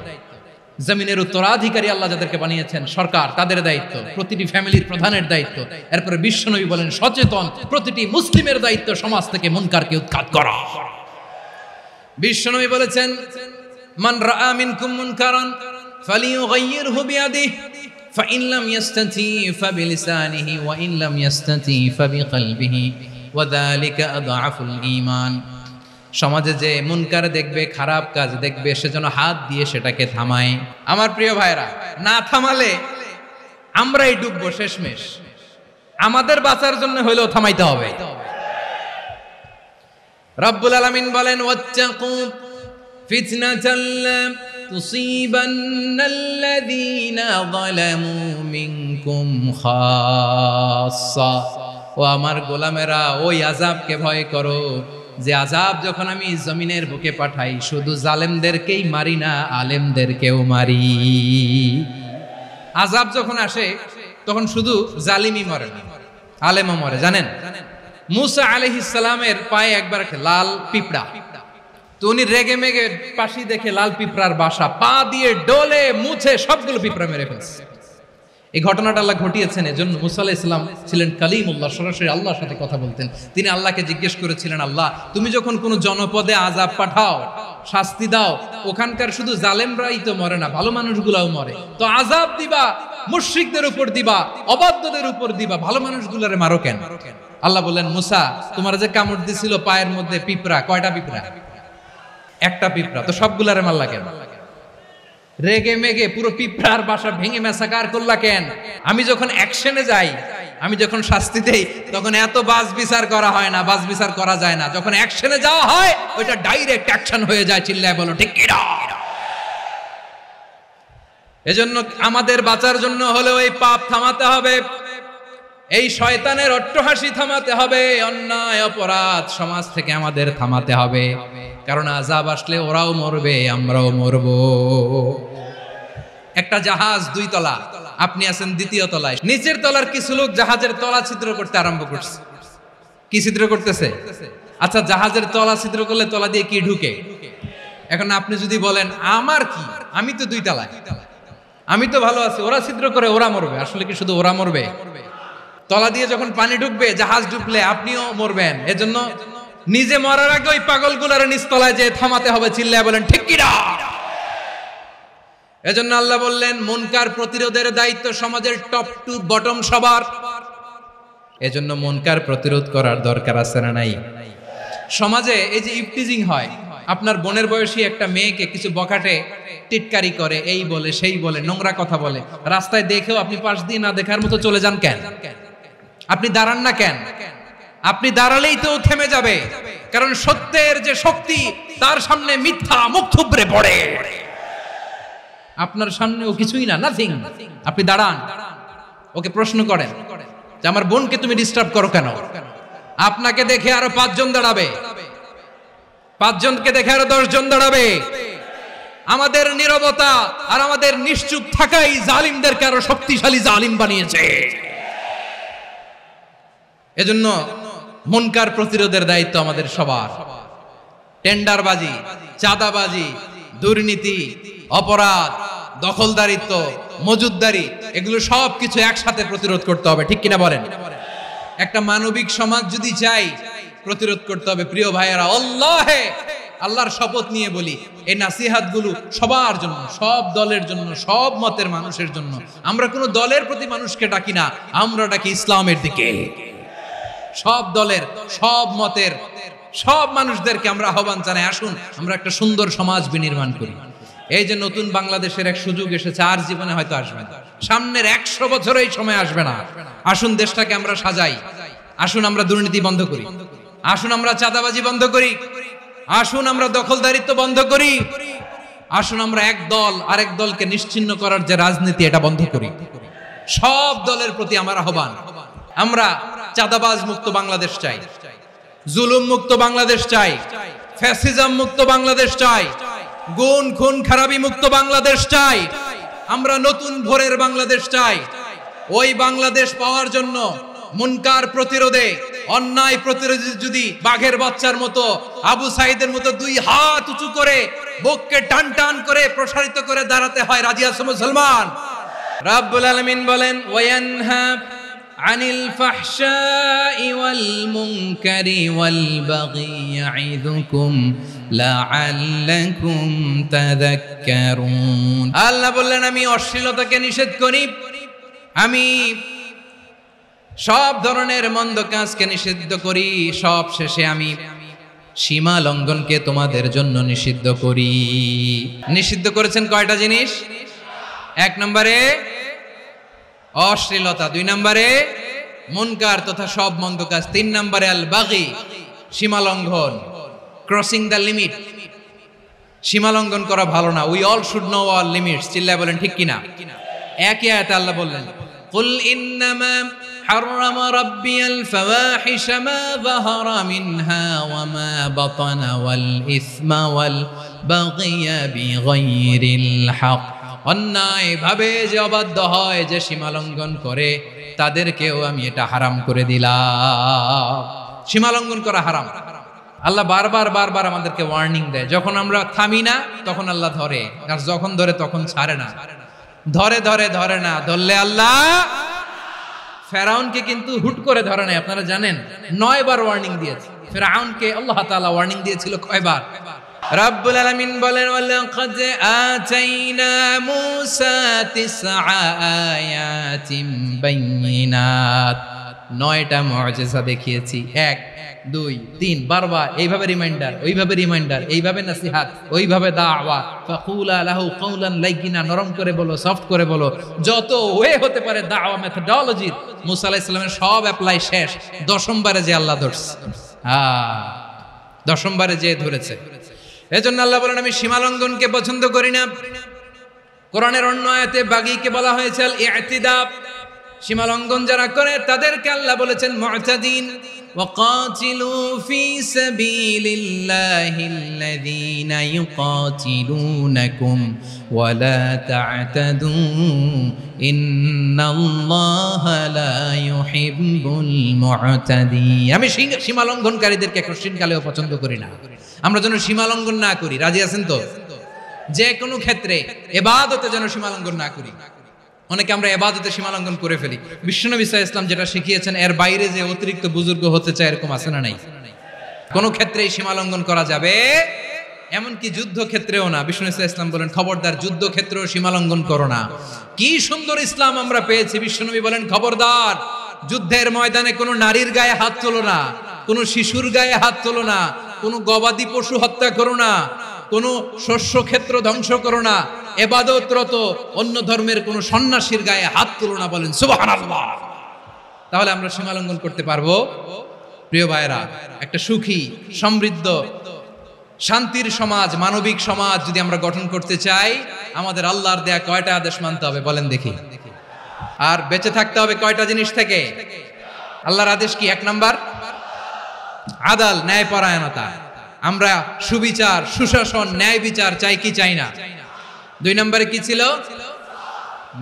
জমিনের উত্তরাধিকারী আল্লাহ যাদেরকে বানিয়েছেন সরকার, তাদের দায়িত্ব, প্রতিটি ফ্যামিলির প্রধানের দায়িত্ব। এরপরে বিশ্বনবী বলেন সচেতন প্রতিটি মুসলিমের দায়িত্ব সমাজ থেকে মুনকারকে উৎখাত করা। বিশ্বনবী বলেছেন, মান রাআ মিনকুম মুনকারান ফালিয়ুগাইয়িরহু বিয়াদিহি فإن لم يستطع فبلسانه وإن لم يستطع فبقلبه وذلك أضعف الإيمان। সমাজে যে মুনকার দেখবে, খারাপ কাজ দেখবে, সেজন্য হাত দিয়ে সেটাকে থামায়। আমার প্রিয় ভাইরা, না থামালে আমরাই ডুববো শেষমেশ। আমাদের বাঁচার জন্য হইলেও থামাইতে হবে। রব্বুল আলামিন বলেন, ওয়াত্তাকু ফিতনাতাল লা তুসিবান্নাল্লাযীনা যালামু মিনকুম খাসসা। ও আমার গোলামেরা, ওই আযাবকে ভয় করো যে আযাব যখন আমি জমিনের বুকে পাঠাই শুধু জালেমদেরকেই মারি না, আলেমদেরকেও মারি। আযাব যখন আসে তখন শুধু জালিমই মরে না, আলেমও মরে। জানেন মুসা আলাইহিস সালামের পায়ে একবার লাল পিঁপড়া, তো উনি রেগে মেগে পাশি দেখে লাল পিঁপড়ার বাসা, পা দিয়ে ডলে মুছে সবগুলো পিঁপড়া মেরে ফেলছে। এই ঘটনাটা আল্লাহ ঘটিয়েছেন এজন্য মুসা আলাইহিস সালাম ছিলেন কালিমুল্লাহ, সরাসরি আল্লাহর সাথে কথা বলতেন। তিনি আল্লাহকে জিজ্ঞেস করেছিলেন, আল্লাহ তুমি যখন কোনো জনপদে আযাব পাঠাও, শাস্তি দাও, ওখানকার শুধু জালেমরাই তো মরে না, ভালো মানুষগুলাও মরে, তো আযাব দিবা মুশরিকদের উপর দিবা, অবাধ্যদের উপর দিবা, ভালো মানুষগুলারে মারো কেন? আল্লাহ বললেন, মুসা তোমার যে কামড় দিছিল পায়ের মধ্যে পিঁপড়া, কয়টা পিঁপড়া? একটা পিঁপড়া, তো সবগুলারে মারলা কেন? রেগে মেগে পুরো পিঁপড়ার বাসা ভেঙে মেসাকার করলা কেন? আমি যখন অ্যাকশনে যাই, আমি যখন শাস্তি দেই, তখন এত বাস বিচার করা হয় না, বাস বিচার করা যায় না। যখন অ্যাকশনে যাওয়া হয় ওইটা ডাইরেক্ট অ্যাকশন হয়ে যায়। চিল্লায় বলো ঠিক কি না? এজন্য আমাদের বাঁচার জন্য হলেও এই পাপ থামাতে হবে, এই শয়তানের অট্টহাসি থামাতে হবে, অন্যায় অপরাধ সমাজ থেকে আমাদের থামাতে হবে। কারণ আযাব আসলে ওরাও মরবে, আমরাও মরব। একটা জাহাজ 2 তলা, আপনি আছেন 2য় তলায়, নিচের তলার কিছু লোক জাহাজের তলা ছিদ্র করতে আরম্ভ করছে। কি ছিদ্র করতেছে? আচ্ছা, জাহাজের তলা ছিদ্র করলে তলা দিয়ে কি ঢুকে? এখন আপনি যদি বলেন আমার কি, আমি তো 2 তলায়, আমি তো ভালো আছি, ওরা ছিদ্র করে ওরা মরবে। আসলে কি শুধু ওরা মরবে? তলা দিয়ে যখন পানি ঢুকবে, জাহাজ ঢুকলে আপনিও মরবেন। এজন্য নিজে মরার আগে ওই পাগলগুলার নিচতলায় যে থামাতে হবে। চিল্লায় বলেন ঠিক কি না? এজন্য আল্লাহ বললেন মুনকার প্রতিরোধের দায়িত্ব সমাজের টপ টু বটম সবার। এজন্য মুনকার প্রতিরোধ করার দরকার আছে না নাই? সমাজে এই যে ইফটিজিং হয়, আপনার বোনের বয়সী একটা মেয়েকে কিছু বখাটে টিটকারি করে, এই বলে সেই বলে, নোংরা কথা বলে, রাস্তায় দেখেও আপনি পাশ দিয়ে না দেখার মতো চলে যান কেন? আপনি দাঁড়ান না কেন? আপনি দাঁড়ালেই তো থেমে যাবে, কারণ সত্যের যে শক্তি তার সামনে মিথ্যা মুখ থুবড়ে পড়ে। আপনার সামনে ও কিছুই না, নাথিং। আপনি দাঁড়ান, ওকে প্রশ্ন করেন যে আমার বোনকে তুমি ডিস্টার্ব করো কেন? আপনাকে দেখে আরো 5 জন দাঁড়াবে। 5 জনকে দেখে আরো 10 জন দাঁড়াবে। আমাদের নীরবতা আর আমাদের নিশ্চুপ থাকাই জালিমদেরকে আরো শক্তিশালী জালিম বানিয়েছে। এজন্য মুনকার প্রতিরোধের দায়িত্ব আমাদের সবার। টেন্ডারবাজি, চাঁদাবাজি, দুর্নীতি, অপরাধ, দখলদারিত্ব, মজুদদারি, এগুলো সব কিছু একসাথে প্রতিরোধ করতে হবে, ঠিক কিনা বলেন? একটা মানবিক সমাজ যদি চাই, প্রতিরোধ করতে হবে। প্রিয় ভাইয়েরা, আল্লাহর শপথ নিয়ে বলি, এই নাসিহাতগুলো সবার জন্য, সব দলের জন্য, সব মতের মানুষের জন্য। আমরা কোনো দলের প্রতি মানুষকে ডাকি না, আমরা ডাকি ইসলামের দিকে। সব দলের, সব মতের, সব মানুষদেরকে আমরা আহ্বান জানাই, আসুন আমরা একটা সুন্দর সমাজ বিনির্মাণ করি। এই যে নতুন বাংলাদেশের এক সুযোগ এসেছে, আর জীবনে হয়তো আসবে না, সামনের 100 বছর এই সময় আসবে না। আসুন দেশটাকে আমরা সাজাই, আসুন আমরা দুর্নীতি বন্ধ করি, আসুন আমরা চাঁদাবাজি বন্ধ করি, আসুন আমরা দখলদারিত্ব বন্ধ করি, আসুন আমরা এক দল আরেক দলকে নিশ্চিহ্ন করার যে রাজনীতি, এটা বন্ধ করি। সব দলের প্রতি আমার আহ্বান, আমরা চাঁদাবাজ মুক্ত বাংলাদেশ চাই, জুলুম মুক্ত বাংলাদেশ চাই, ফ্যাসিজম মুক্ত বাংলাদেশ চাই, গুণ খুন খারাপি মুক্ত বাংলাদেশ চাই। আমরা নতুন ভোরের বাংলাদেশ চাই। ওই বাংলাদেশ পাওয়ার জন্য মুনকার প্রতিরোধে, অন্যায় প্রতিরোধে যদি বাঘের বাচ্চার মতো, আবু সাইদের মতো 2 হাত উঁচু করে, বুককে টান টান করে প্রসারিত করে দাঁড়াতে হয়, রাজি আছো মুসলমান? রাব্বুল আলামিন বলেন, ওয়ায়ানহা আনিল ফাহশাই ওয়াল মুনকারি ওয়াল বাগি ইয়াইদুকুম লাআল্লাকুম তাযাক্কারুন। আল্লাহ বললেন, আমি অশ্লীলতাকে নিষেধ করি, আমি সব ধরনের মন্দ কাজকে নিষিদ্ধ করি, সব শেষে আমি সীমা লঙ্ঘনকে তোমাদের জন্য নিষিদ্ধ করি। নিষিদ্ধ করেছেন কয়টা জিনিস? 1 নম্বরে অশ্লীলতা, 2 নম্বরে মুনকার তথা সব মন্দ কাজ, 3 নম্বরে আল বাগি, সীমা লঙ্ঘন, ক্রসিং দ্য লিমিট। সীমা লঙ্ঘন করা ভালো না। We all should know our limits. চিল্লায় বলেন ঠিক কিনা? একই আয়াতে আল্লাহ বললেন, কুল ইন্নামা حرم ربي الفواحش ما ظهر منها وما بطن والإثم والبغي بغير الحق। অন্যায় ভাবে যে অবাধ্য হয়, যে সীমা লঙ্ঘন করে, তাদেরকেও আমি এটা হারাম করে দিলাম। সীমা লঙ্ঘন করা হারাম। আল্লাহ বারবার আমাদেরকে ওয়ার্নিং দেয়। যখন আমরা থামি না, তখন আল্লাহ ধরে, আর যখন ধরে তখন ছাড়ে না। ধরে না, ধরলে আল্লাহ ফেরাউনকে কিন্তু হুট করে ধরে নাই। আপনারা জানেন 9 বার ওয়ার্নিং দিয়েছে ফেরাউনকে। আল্লাহ তাআলা ওয়ার্নিং দিয়েছিল কয়বার? রাব্বুল আলামিন বলেন, ওয়ালাকাদ আতাইনা মূসা 9 আয়াতিন বাইয়িনাত। 9টা মুআজিজা দেখিয়েছি, 1 2 3 বারবার এইভাবে রিমাইন্ডার, ওইভাবে রিমাইন্ডার, এইভাবে নসিহাত, ওইভাবে দাওয়া। ফাকুলা লাহু কাওলান লাইয়িনা, নরম করে বলো, সফট করে বলো, যত ওয়ে হতে পারে দাওয়া মেথডোলজি। মুসা আলাইহিস সালামের সব অ্যাপ্লাই শেষ। 10ম বারে যে আল্লাহ ধরছে, 10ম বারে যে ধরেছে। এজন্য আল্লাহ বলেন, আমি সীমা লঙ্ঘনকে পছন্দ করি না। কোরআনের অন্য আয়াতে বাগীকে বলা হয়েছে আল ইতিদা। সীমা লঙ্ঘন যারা করে তাদেরকে আল্লাহ বলেছেন মুতাদিন। ওয়াকাতিলু ফি সাবিলিল্লাহিল্লাযীনা ইউকাতিলুনাকুম ওয়ালা তা'তাদু ইন্নাল্লাহা লা ইউহিব্বুল মুতাদিন। আমি সীমা লঙ্ঘনকারীদেরকে কোশ্চিনকালেও পছন্দ করি না। আমরা যেন সীমা লঙ্ঘন না করি, রাজি আছেন তো? যে কোনো ক্ষেত্রে ইবাদতে যেন সীমা লঙ্ঘন না করি। অনেকে আমরা ইবাদতে সীমা লঙ্ঘন করে ফেলি। বিশ্বনবী সাল্লাল্লাহু আলাইহি ওয়াসাল্লাম যেটা শিখিয়েছেন, এর বাইরে যে অতিরিক্ত বুজুর্গ হতে চায়, এরকম আছে না নাই? কোন ক্ষেত্রেই সীমা লঙ্ঘন করা যাবে, এমনকি যুদ্ধ ক্ষেত্রেও না। বিশ্বনবী সাল্লাল্লাহু আলাইহি ওয়াসাল্লাম বলেন, খবরদার যুদ্ধ ক্ষেত্রেও সীমা লঙ্ঘন করো না। কি সুন্দর ইসলাম আমরা পেয়েছি। বিশ্বনবী বলেন, খবরদার যুদ্ধের ময়দানে কোনো নারীর গায়ে হাত তোলো না, কোনো শিশুর গায়ে হাত তোলো না, কোনো গবাদি পশু হত্যা করো না, কোনো শস্য ক্ষেত্র ধ্বংস করো না, ইবাদতরত অন্য ধর্মের কোনো সন্ন্যাসীর গায়ে হাত তুলো না। বলেন সুবহানাল্লাহ। তাহলে আমরা সীমা লঙ্ঘন করতে পারবো? প্রিয় ভাইরা, একটা সুখী, সমৃদ্ধ, শান্তির সমাজ, মানবিক সমাজ যদি আমরা গঠন করতে চাই, আমাদের আল্লাহর দেয়া কয়টা আদেশ মানতে হবে বলেন দেখি? আর বেঁচে থাকতে হবে কয়টা জিনিস থেকে? আল্লাহর আদেশ কি? 1 নাম্বার আদাল, ন্যায়পরায়ণতা। আমরা সুবিচার, সুশাসন, ন্যায় বিচার চাই কি চাই না? 2 নম্বরে কি ছিল?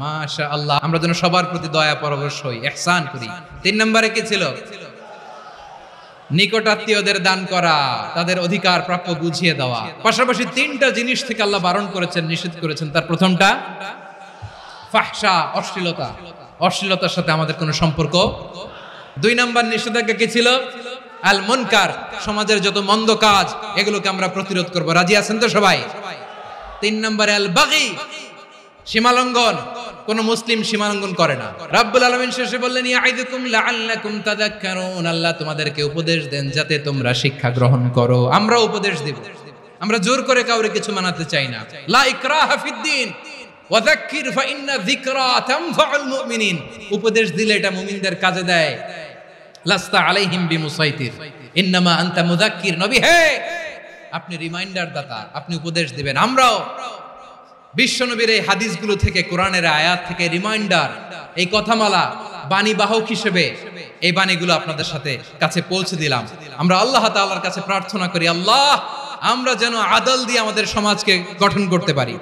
মাশাআল্লাহ, আমরা যেন সবার প্রতি দয়া পরবশ হই, ইহসান করি। 3 নম্বরে কি ছিল? নিকটাত্মীয়দের দান করা, তাদের অধিকার প্রাপ্য বুঝিয়ে দেওয়া। পাশাপাশি 3টা জিনিস থেকে আল্লাহ বারণ করেছেন, নিষেধ করেছেন। তার প্রথমটা ফাহশা, অশ্লীলতা। অশ্লীলতার সাথে আমাদের কোনো সম্পর্ক। 2 নম্বর নিষেধাজ্ঞা কি ছিল? আল মুনকার, সমাজের যত মন্দ কাজ এগুলোকে আমরা প্রতিরোধ করব। রাজি আছেন তো সবাই? 3 নম্বরে আল বাগি, সীমালঙ্ঘন। কোন মুসলিম সীমালঙ্ঘন করে না। রাব্বুল আলামিন শেষে বললেন ইয়াইদুকুম লাআল্লাকুম তাযাক্কারুন, আল্লাহ তোমাদেরকে উপদেশ দেন যাতে তোমরা শিক্ষা গ্রহণ করো। আমরা উপদেশ দেব, আমরা জোর করে কাউরে কিছু মানাতে চাই না। লা ইকরাহা ফিদ্দিন ওয়া যাক্কির ফাইন্না যিকরা তানফাউল মুমিনিন, উপদেশ দিলে এটা মুমিনদের কাজে দেয়। লাস্তা আলাইহিম বিমুসাইতির ইন্নামা আনতা মুযাক্কির, নবী হে আপনি রিমাইন্ডার দাতা, আপনি উপদেশ দিবেন। আমরাও বিশ্বনবীর এই হাদিসগুলো থেকে, কোরআনের আয়াত থেকে রিমাইন্ডার, এই কথামালা বাণীবাহক হিসেবে এই বাণীগুলো আপনাদের সাথে কাছে পৌঁছে দিলাম। আমরা আল্লাহ তাআলার কাছে প্রার্থনা করি, আল্লাহ আমরা যেন আদল দিয়ে আমাদের সমাজকে গঠন করতে পারি।